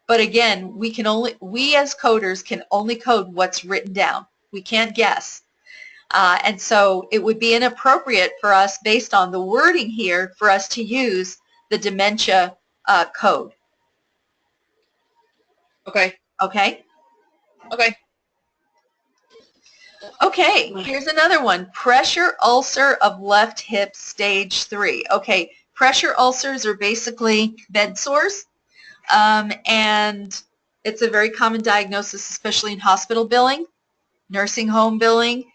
[SPEAKER 1] But again, we as coders can only code what's written down. We can't guess. And so it would be inappropriate for us, based on the wording here, for us to use the dementia code.
[SPEAKER 4] Okay.
[SPEAKER 1] Okay?
[SPEAKER 4] Okay.
[SPEAKER 1] Okay, here's another one. Pressure ulcer of left hip, stage 3. Okay, pressure ulcers are basically bed sores. And it's a very common diagnosis, especially in hospital billing, nursing home billing.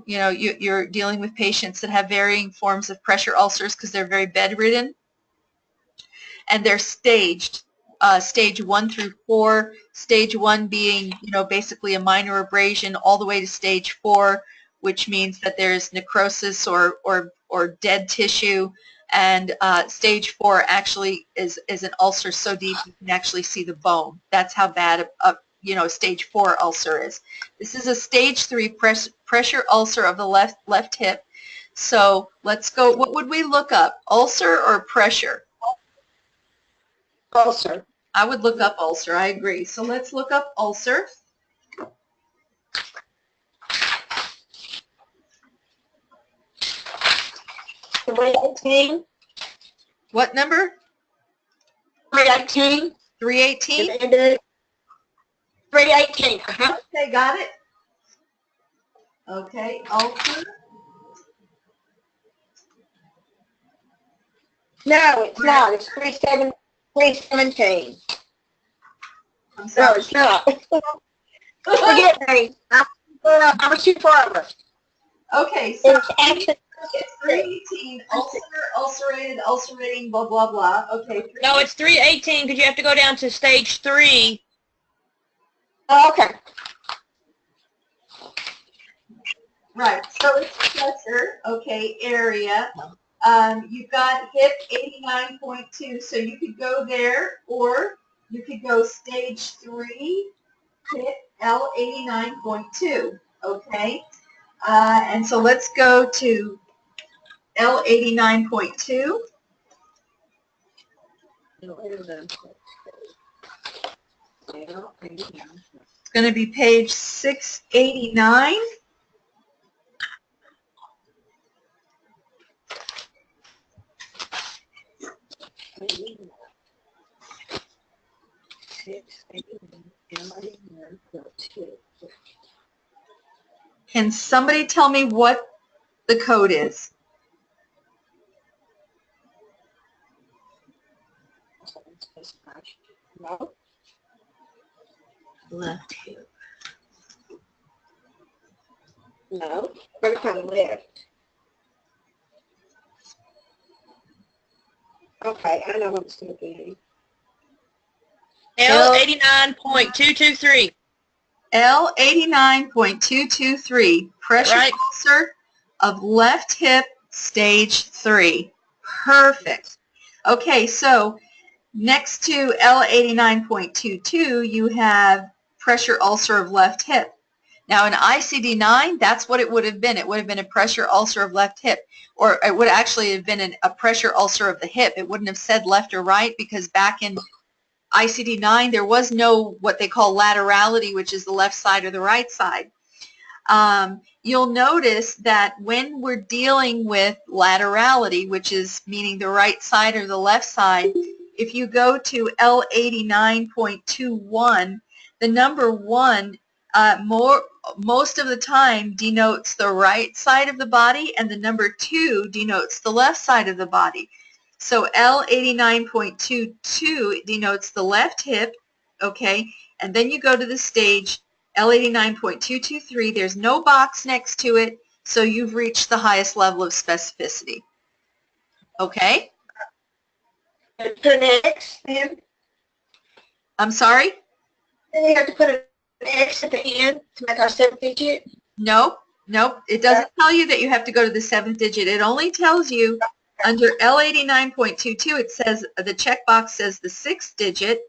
[SPEAKER 1] You're dealing with patients that have varying forms of pressure ulcers because they're very bedridden, and they're staged, stage 1 through 4. Stage 1 being, basically a minor abrasion, all the way to stage 4, which means that there's necrosis or dead tissue. And stage 4 actually is an ulcer so deep you can actually see the bone. That's how bad a stage 4 ulcer is. This is a stage 3 pressure ulcer of the left hip. So let's go. What would we look up? Ulcer or pressure?
[SPEAKER 3] Ulcer.
[SPEAKER 1] I would look up ulcer. I agree. So let's look up ulcer. What number?
[SPEAKER 3] 318.
[SPEAKER 1] 318?
[SPEAKER 3] 318.
[SPEAKER 1] Okay, got it. Okay, ulcer.
[SPEAKER 3] No, it's not. It's 317.
[SPEAKER 1] I'm
[SPEAKER 3] No,
[SPEAKER 1] sorry.
[SPEAKER 3] it's not. Forget me. I was too far.
[SPEAKER 1] Okay, so
[SPEAKER 3] It's actually
[SPEAKER 1] it's 318, ulcerating, blah, blah, blah. Okay.
[SPEAKER 4] No, it's 318 because you have to go down to stage 3.
[SPEAKER 3] okay.
[SPEAKER 1] Right, so it's pressure, okay, area. You've got hip 89.2, so you could go there, or you could go stage 3, hip L 89.2, okay? And so let's go to L 89.2. It's going to be page 689. Can somebody tell me what the code is?
[SPEAKER 3] No.
[SPEAKER 1] Left hip.
[SPEAKER 3] No. We're kind of left. Okay, I know what it's going to be.
[SPEAKER 4] L89.223.
[SPEAKER 1] L89.223, pressure
[SPEAKER 4] Right.
[SPEAKER 1] ulcer of left hip, stage 3. Perfect. Okay, so next to L89.22, you have pressure ulcer of left hip. Now in ICD-9, that's what it would have been. It would have been a pressure ulcer of left hip, or it would actually have been a pressure ulcer of the hip. It wouldn't have said left or right, because back in ICD-9, there was no what they call laterality, which is the left side or the right side. You'll notice that when we're dealing with laterality, which is meaning the right side or the left side, if you go to L89.21, the number 1 most of the time denotes the right side of the body, and the number 2 denotes the left side of the body. So L89.22 denotes the left hip, okay, and then you go to the stage L89.223. There's no box next to it, so you've reached the highest level of specificity. Okay?
[SPEAKER 3] Put an X in.
[SPEAKER 1] I'm sorry?
[SPEAKER 3] Then you have to put an X at the end to make our 7th digit.
[SPEAKER 1] Nope. Nope. It doesn't tell you that you have to go to the 7th digit. It only tells you under L89.22, it says the checkbox says the 6th digit.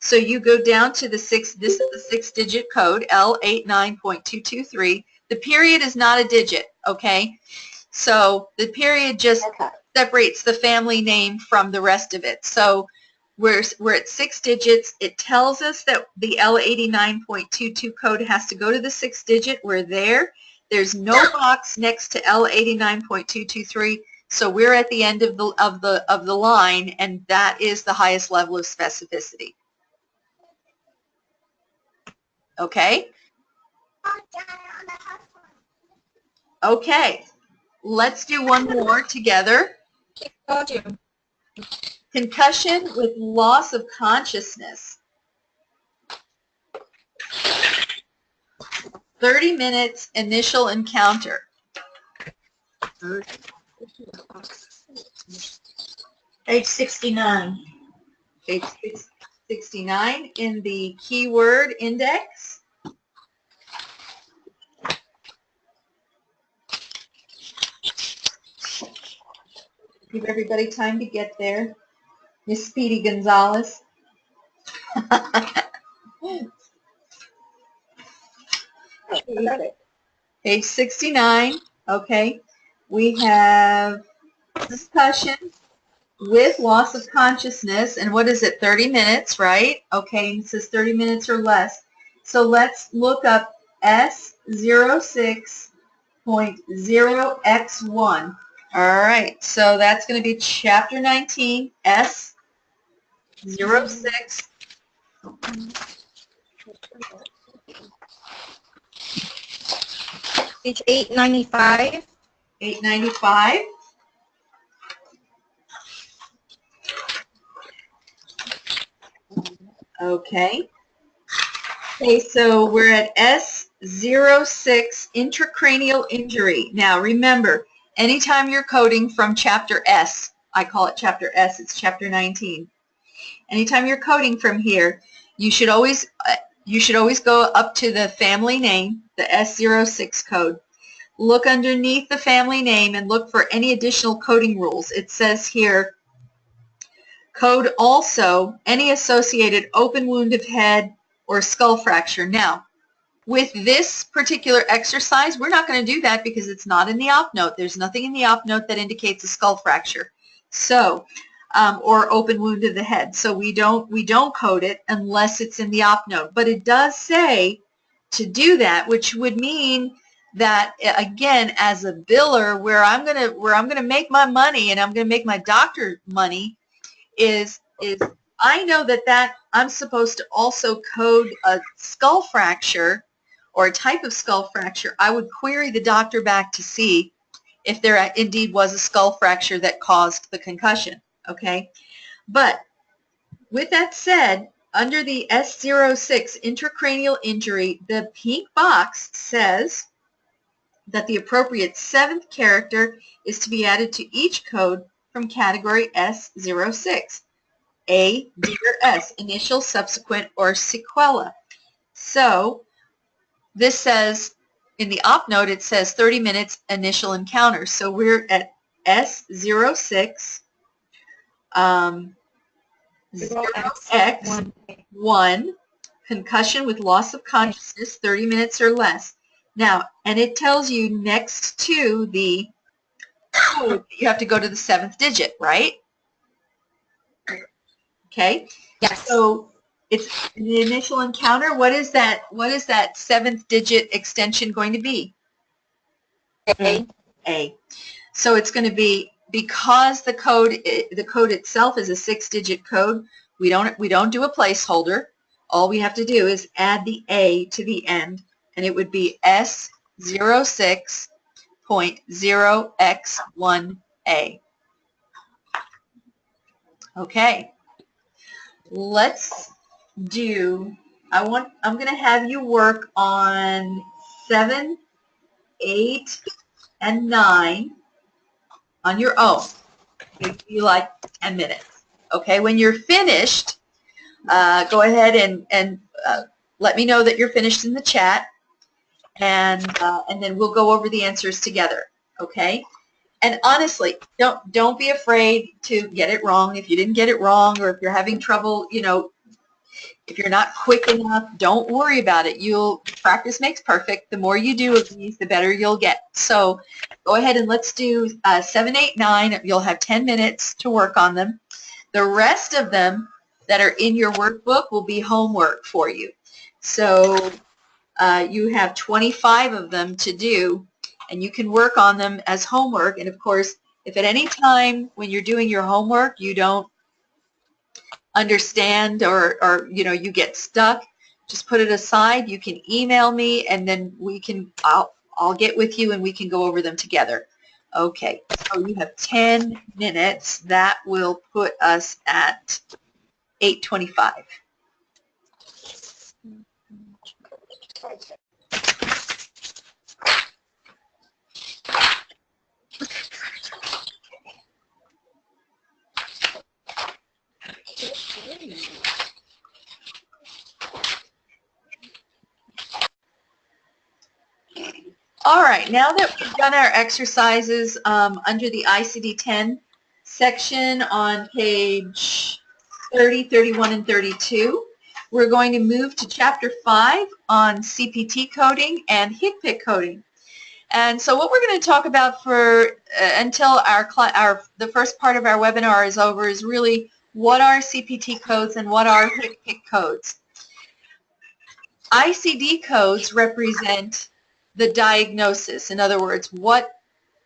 [SPEAKER 1] So you go down to the 6th. This is the 6-digit code, L89.223. The period is not a digit, okay? So the period just separates the family name from the rest of it. So we're at 6 digits. It tells us that the L89.22 code has to go to the 6th digit. We're there. There's no box next to L89.223. So we're at the end of the line, and that is the highest level of specificity. Okay? Okay. Let's do one more together. Concussion with loss of consciousness. 30 minutes initial encounter.
[SPEAKER 3] Page 69.
[SPEAKER 1] Page 69 in the keyword index. Give everybody time to get there. Miss Speedy Gonzalez. Page 69, okay. We have discussion with loss of consciousness, and what is it, 30 minutes, right? Okay, it says 30 minutes or less. So let's look up S06.0X1. All right, so that's going to be Chapter 19, S06.
[SPEAKER 2] Page 895.
[SPEAKER 1] 895. Okay. Okay, so we're at S06, intracranial injury. Now remember, anytime you're coding from Chapter S, I call it Chapter S, it's Chapter 19. Anytime you're coding from here, you should always go up to the family name, the S06 code. Look underneath the family name and look for any additional coding rules. It says here, code also any associated open wound of head or skull fracture. Now, with this particular exercise, we're not going to do that because it's not in the op note. There's nothing in the op note that indicates a skull fracture, so or open wound of the head. So we don't code it unless it's in the op note. But it does say to do that, which would mean that, again, as a biller, where I'm gonna make my money and I'm gonna make my doctor money is I know that I'm supposed to also code a skull fracture or a type of skull fracture. I would query the doctor back to see if there indeed was a skull fracture that caused the concussion, okay? But with that said, under the S06 intracranial injury, the pink box says that the appropriate 7th character is to be added to each code from category S06. A, D, or S, initial, subsequent, or sequela. So this says, in the op note, it says 30 minutes initial encounter. So we're at S06, 0X1, concussion with loss of consciousness, 30 minutes or less. Now, and it tells you next to the code, you have to go to the 7th digit, right? Okay.
[SPEAKER 2] Yes.
[SPEAKER 1] So it's the initial encounter. What is that 7th digit extension going to be?
[SPEAKER 2] A.
[SPEAKER 1] A. So it's going to be, because the code itself is a 6-digit code, we don't do a placeholder. All we have to do is add the A to the end, and it would be S06.0X1A. Okay. Let's do, I'm going to have you work on 7, 8, and 9 on your own. It'll be like 10 minutes. Okay, when you're finished, go ahead and let me know that you're finished in the chat, and then we'll go over the answers together. Okay, and honestly, don't be afraid to get it wrong. If you didn't get it wrong, or if you're having trouble, if you're not quick enough, don't worry about it. Practice makes perfect. The more you do of these, the better you'll get. So go ahead and let's do 7, 8, 9. You'll have 10 minutes to work on them. The rest of them that are in your workbook will be homework for you. So you have 25 of them to do, and you can work on them as homework. And of course, if at any time when you're doing your homework you don't understand or you get stuck, just put it aside. You can email me, and then I'll get with you and we can go over them together. Okay, so you have 10 minutes. That will put us at 8:25. All right, now that we've done our exercises under the ICD-10 section on page 30, 31, and 32, we're going to move to Chapter 5 on CPT coding and HCPC coding. And so what we're going to talk about for until the first part of our webinar is over is really what are CPT codes and what are HCPC codes. ICD codes represent the diagnosis. In other words, what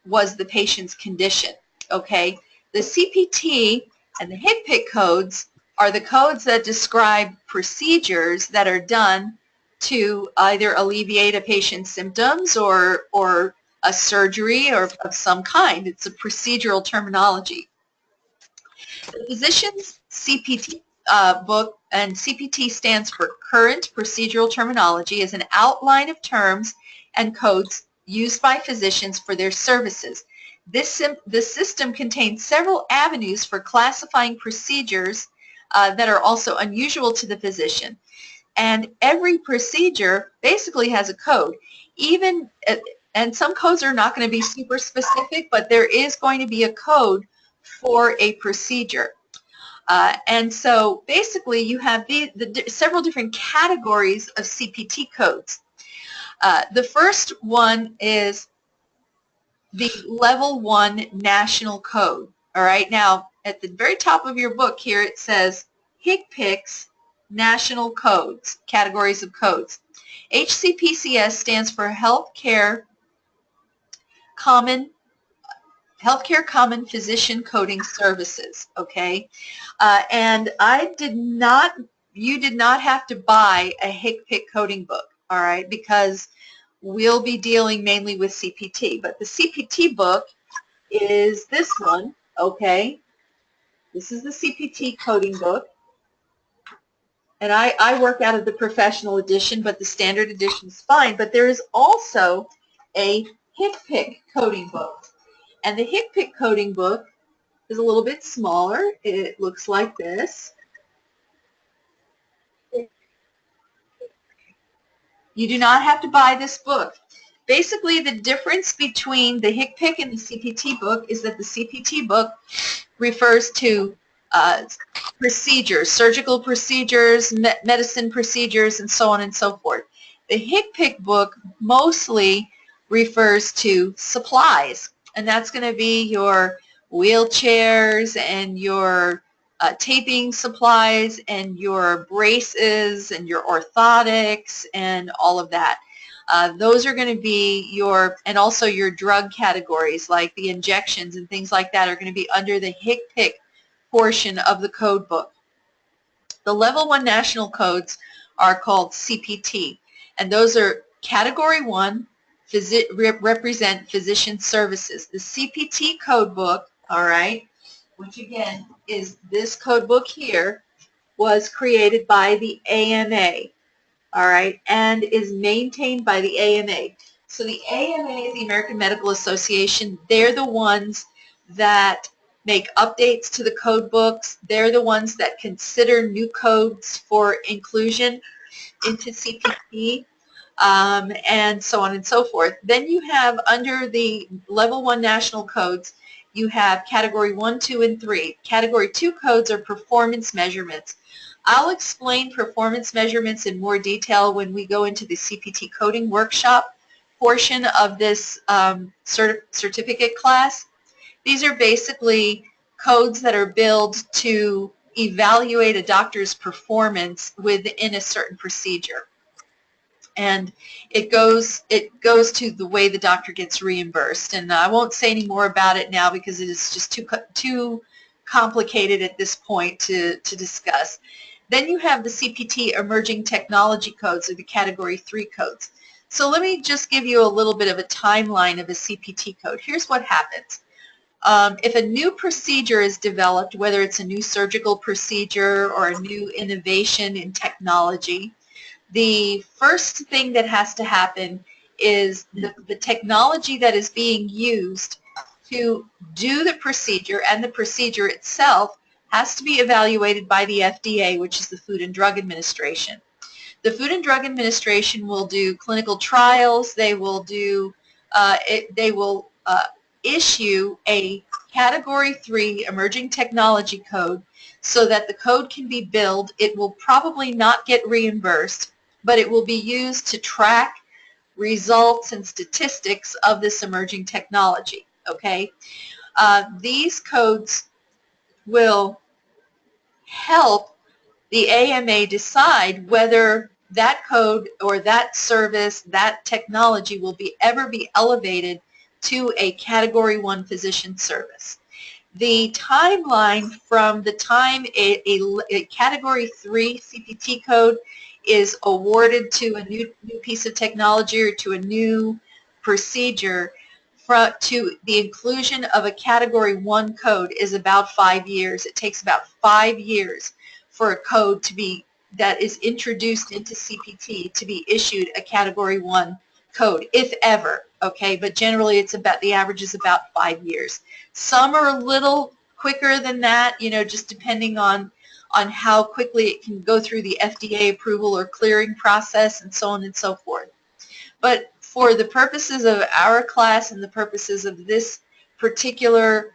[SPEAKER 1] was the patient's condition, okay? The CPT and the HCPC codes are the codes that describe procedures that are done to either alleviate a patient's symptoms or a surgery or of some kind. It's a procedural terminology. The physician's CPT book, and CPT stands for Current Procedural Terminology, is an outline of terms and codes used by physicians for their services. This system contains several avenues for classifying procedures that are also unusual to the physician. And every procedure basically has a code. And some codes are not going to be super specific, but there is going to be a code for a procedure. And so basically you have the several different categories of CPT codes. The first one is the Level 1 National Code. All right, now at the very top of your book here it says HCPC's National Codes, categories of codes. HCPCS stands for Healthcare Common Physician Coding Services, okay? And you did not have to buy a HCPC coding book, all right, because we'll be dealing mainly with CPT. But the CPT book is this one, okay? This is the CPT coding book. And I work out of the professional edition, but the standard edition is fine. But there is also a HCPC coding book. And the HCPC coding book is a little bit smaller. It looks like this. You do not have to buy this book. Basically, the difference between the HCPC and the CPT book is that the CPT book refers to procedures, surgical procedures, medicine procedures, and so on and so forth. The HCPC book mostly refers to supplies, and that's going to be your wheelchairs and your taping supplies and your braces and your orthotics and all of that. Those are going to be your, and also your drug categories like the injections and things like that are going to be under the HCPC portion of the code book. The Level 1 national codes are called CPT, and those are Category 1, represent physician services. The CPT code book, all right, which again is this code book here, was created by the AMA, all right, and is maintained by the AMA. So the AMA is the American Medical Association. They're the ones that make updates to the code books. They're the ones that consider new codes for inclusion into CPT, and so on and so forth. Then you have, under the Level 1 national codes, you have Category 1, 2, and 3. Category 2 codes are performance measurements. I'll explain performance measurements in more detail when we go into the CPT coding workshop portion of this certificate class. These are basically codes that are built to evaluate a doctor's performance within a certain procedure. And it goes to the way the doctor gets reimbursed. And I won't say any more about it now because it is just too complicated at this point to discuss. Then you have the CPT emerging technology codes, or the Category 3 codes. So let me just give you a little bit of a timeline of a CPT code. Here's what happens. If a new procedure is developed, whether it's a new surgical procedure or a new innovation in technology, the first thing that has to happen is the technology that is being used to do the procedure, and the procedure itself has to be evaluated by the FDA, which is the Food and Drug Administration. The Food and Drug Administration will do clinical trials. They will do issue a Category 3 emerging technology code so that the code can be billed. It will probably not get reimbursed, but it will be used to track results and statistics of this emerging technology. Okay, these codes will help the AMA decide whether that code or that service, that technology will ever be elevated to a Category 1 physician service. The timeline from the time a Category 3 CPT code is awarded to a new piece of technology or to a new procedure to the inclusion of a Category 1 code is about 5 years. It takes about 5 years for a code that is introduced into CPT to be issued a Category 1 code, if ever, okay? But generally the average is about 5 years. Some are a little quicker than that, just depending on how quickly it can go through the FDA approval or clearing process and so on and so forth. But for the purposes of our class and the purposes of this particular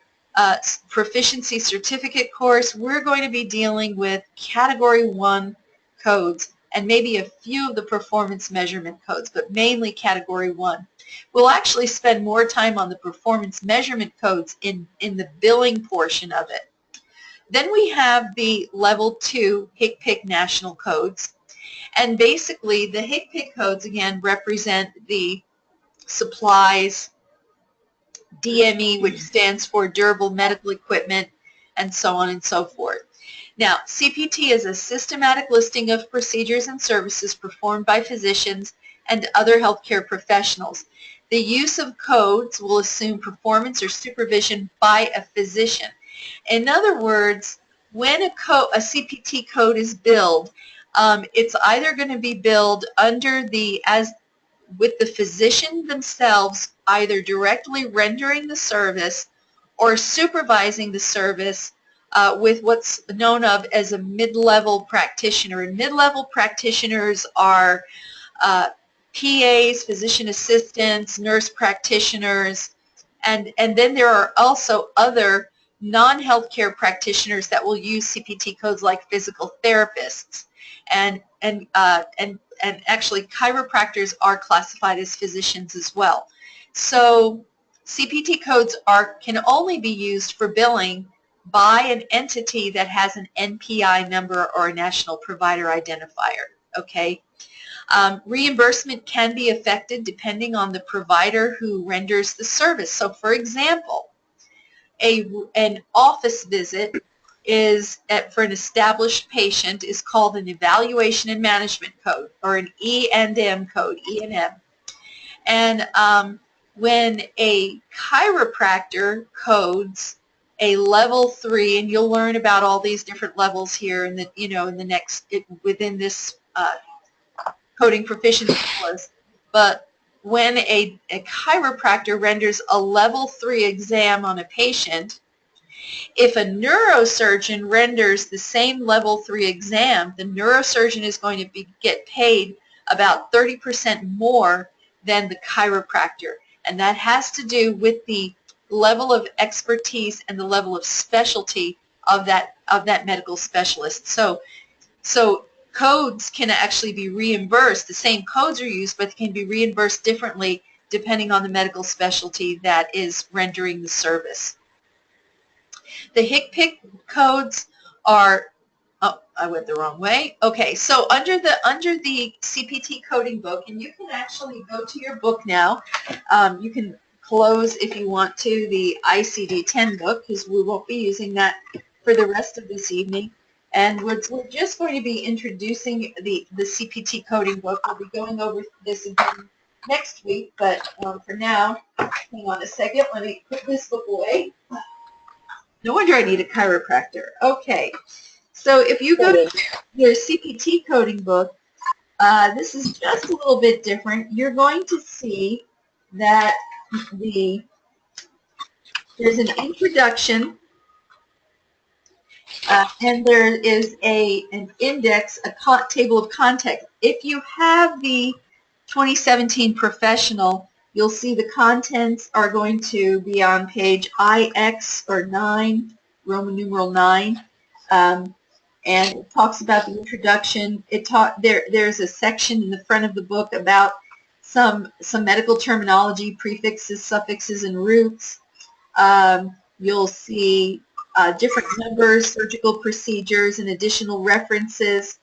[SPEAKER 1] proficiency certificate course, we're going to be dealing with Category 1 codes and maybe a few of the performance measurement codes, but mainly Category 1. We'll actually spend more time on the performance measurement codes in the billing portion of it. Then we have the Level 2 HCPC national codes. And basically, the HCPC codes, again, represent the supplies, DME, which stands for durable medical equipment, and so on and so forth. Now, CPT is a systematic listing of procedures and services performed by physicians and other healthcare professionals. The use of codes will assume performance or supervision by a physician. In other words, when a CPT code is billed, it's either going to be billed with the physician themselves either directly rendering the service or supervising the service with what's known of as a mid-level practitioner. And mid-level practitioners are PAs, physician assistants, nurse practitioners, and then there are also other non-healthcare practitioners that will use CPT codes like physical therapists, and actually chiropractors are classified as physicians as well. So CPT codes can only be used for billing by an entity that has an NPI number or a national provider identifier. Okay. Reimbursement can be affected depending on the provider who renders the service. So, for example, an office visit for an established patient is called an evaluation and management code, or an E&M code, E&M. And when a chiropractor codes a level 3, and you'll learn about all these different levels here in the within this coding proficiency course, but when a chiropractor renders a level 3 exam on a patient, if a neurosurgeon renders the same level 3 exam, the neurosurgeon is going to get paid about 30% more than the chiropractor. And that has to do with the level of expertise and the level of specialty of that medical specialist. So codes can actually be reimbursed. The same codes are used, but can be reimbursed differently depending on the medical specialty that is rendering the service. The HCPC codes are, oh, I went the wrong way. Okay, so under the CPT coding book, and you can actually go to your book now. You can close, if you want to, the ICD-10 book, because we won't be using that for the rest of this evening. And we're just going to be introducing the CPT coding book. We'll be going over this again next week, but for now, hang on a second. Let me put this book away. No wonder I need a chiropractor. Okay, so if you go to your CPT coding book, this is just a little bit different. You're going to see that there's an introduction, and there is an index, a table of contents. If you have the 2017 professional, you'll see the contents are going to be on page IX or 9, Roman numeral 9, and it talks about the introduction. There's a section in the front of the book about some medical terminology, prefixes, suffixes, and roots. You'll see different numbers, surgical procedures, and additional references.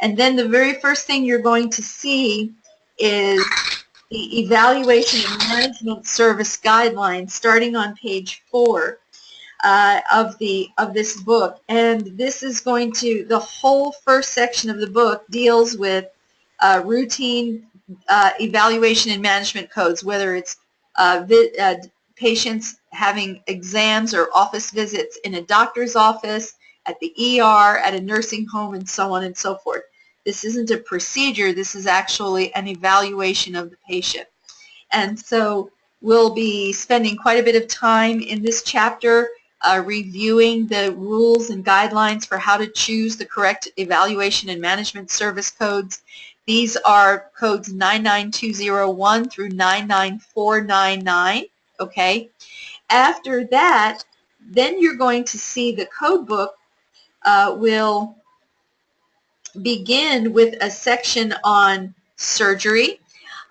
[SPEAKER 1] And then the very first thing you're going to see is the Evaluation and Management Service Guidelines, starting on page 4 of this book. And this is going to, the whole first section of the book deals with routine evaluation and management codes, whether it's patients having exams or office visits in a doctor's office, at the ER, at a nursing home, and so on and so forth. This isn't a procedure. This is actually an evaluation of the patient. And so we'll be spending quite a bit of time in this chapter reviewing the rules and guidelines for how to choose the correct evaluation and management service codes. These are codes 99201 through 99499. Okay. After that, then you're going to see the code book will begin with a section on surgery,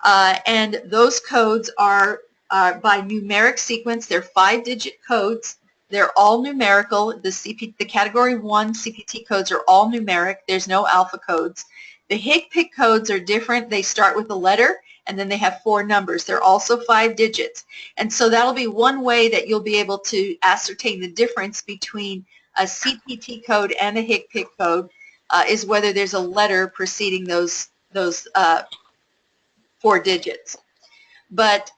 [SPEAKER 1] and those codes are by numeric sequence. They're 5-digit codes. They're all numerical. The Category 1 CPT codes are all numeric. There's no alpha codes. The HCPC codes are different. They start with a letter, and then they have 4 numbers. They're also 5 digits. And so that'll be one way that you'll be able to ascertain the difference between a CPT code and a HCPC code, is whether there's a letter preceding those 4 digits. But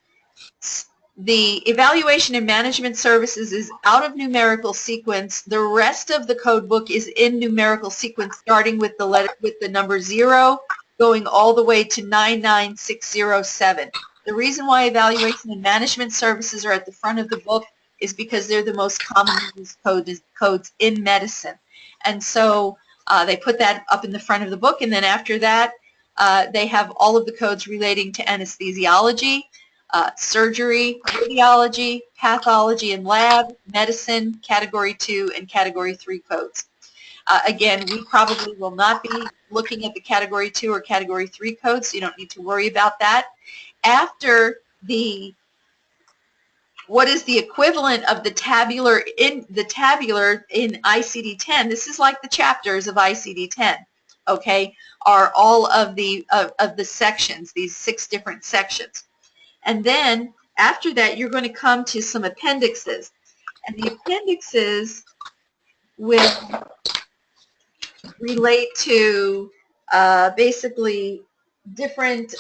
[SPEAKER 1] the evaluation and management services is out of numerical sequence. The rest of the code book is in numerical sequence, starting with the number 0, going all the way to 99607. The reason why evaluation and management services are at the front of the book is because they're the most commonly used codes in medicine. And so they put that up in the front of the book, and then after that, They have all of the codes relating to anesthesiology, surgery, radiology, pathology and lab, medicine, Category 2 and Category 3 codes. Again, we probably will not be looking at the Category 2 or Category 3 codes, so you don't need to worry about that. After what is the equivalent of the tabular in ICD-10, this is like the chapters of ICD-10, okay, are all of the sections, these 6 different sections. And then after that, you're going to come to some appendixes. And the appendixes will relate to basically different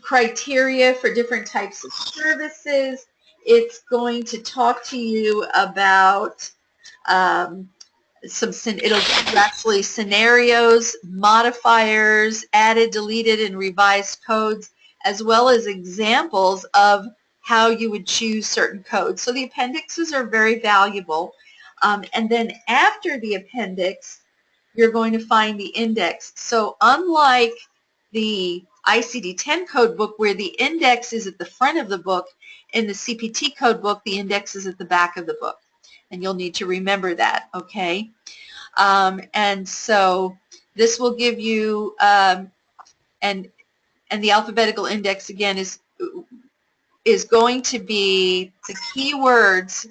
[SPEAKER 1] criteria for different types of services. It's going to talk to you about it'll give you actually scenarios, modifiers, added, deleted, and revised codes, as well as examples of how you would choose certain codes. So the appendixes are very valuable. And then after the appendix, you're going to find the index. So unlike the ICD-10 code book where the index is at the front of the book, in the CPT code book, the index is at the back of the book. And you'll need to remember that, okay? And so this will give you, and the alphabetical index again is going to be the keywords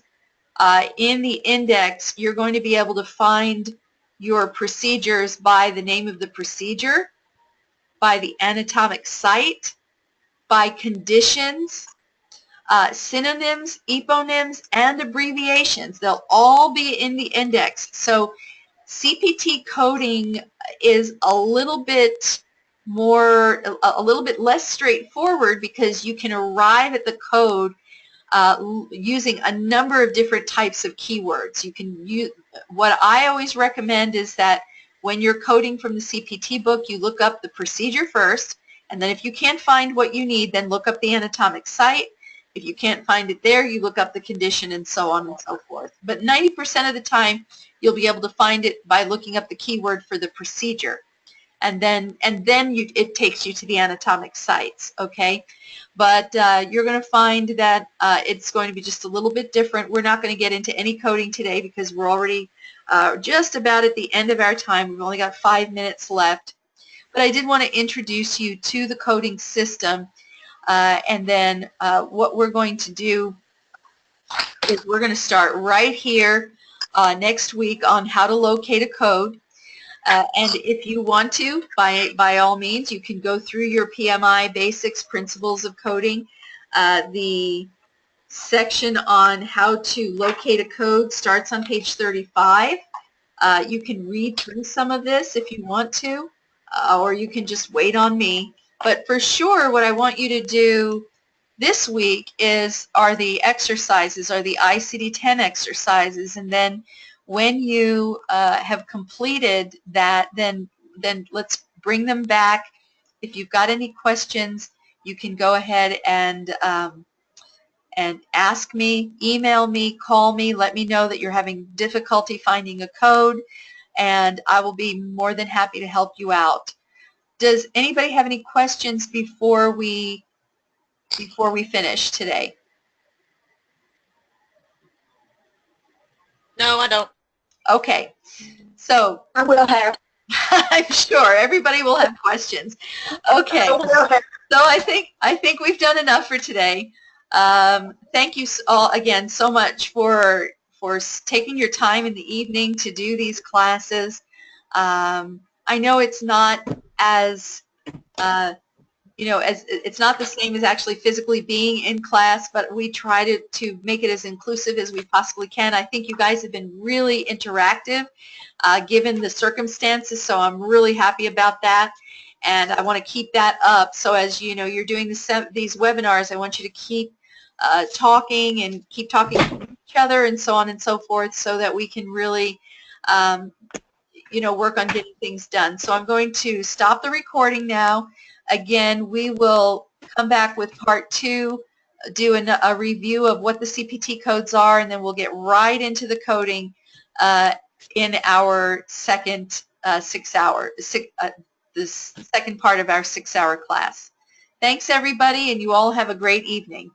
[SPEAKER 1] in the index. You're going to be able to find your procedures by the name of the procedure, by the anatomic site, by conditions, synonyms, eponyms, and abbreviations. They'll all be in the index. So CPT coding is a little bit less straightforward because you can arrive at the code using a number of different types of keywords. You can use, what I always recommend is that when you're coding from the CPT book, you look up the procedure first, and then if you can't find what you need, then look up the anatomic site. If you can't find it there, you look up the condition and so on and so forth. But 90% of the time, you'll be able to find it by looking up the keyword for the procedure. And then it takes you to the anatomic sites, okay? But you're going to find that it's going to be just a little bit different. We're not going to get into any coding today because we're already just about at the end of our time. We've only got 5 minutes left. But I did want to introduce you to the coding system. And then what we're going to do is we're going to start right here next week on how to locate a code. And if you want to, by all means, you can go through your PMI Basics Principles of Coding. The section on how to locate a code starts on page 35. You can read through some of this if you want to, or you can just wait on me. But for sure, what I want you to do this week are the exercises, are the ICD-10 exercises, and then when you have completed that, then let's bring them back. If you've got any questions, you can go ahead and ask me, email me, call me, let me know that you're having difficulty finding a code, and I will be more than happy to help you out. Does anybody have any questions before we finish today?
[SPEAKER 4] No, I don't.
[SPEAKER 1] Okay, so
[SPEAKER 3] I will have.
[SPEAKER 1] I'm sure everybody will have questions. Okay,
[SPEAKER 3] I will have.
[SPEAKER 1] so I think we've done enough for today. Thank you all again so much for taking your time in the evening to do these classes. I know it's not as it's not the same as actually physically being in class, but we try to make it as inclusive as we possibly can. I think you guys have been really interactive given the circumstances, so I'm really happy about that. And I want to keep that up. So as you know, you're doing these webinars, I want you to keep talking and keep talking to each other and so on and so forth so that we can really work on getting things done. So I'm going to stop the recording now. Again, we will come back with part 2, do a review of what the CPT codes are, and then we'll get right into the coding in our second 6 hour, this second part of our 6-hour class. Thanks, everybody, and you all have a great evening.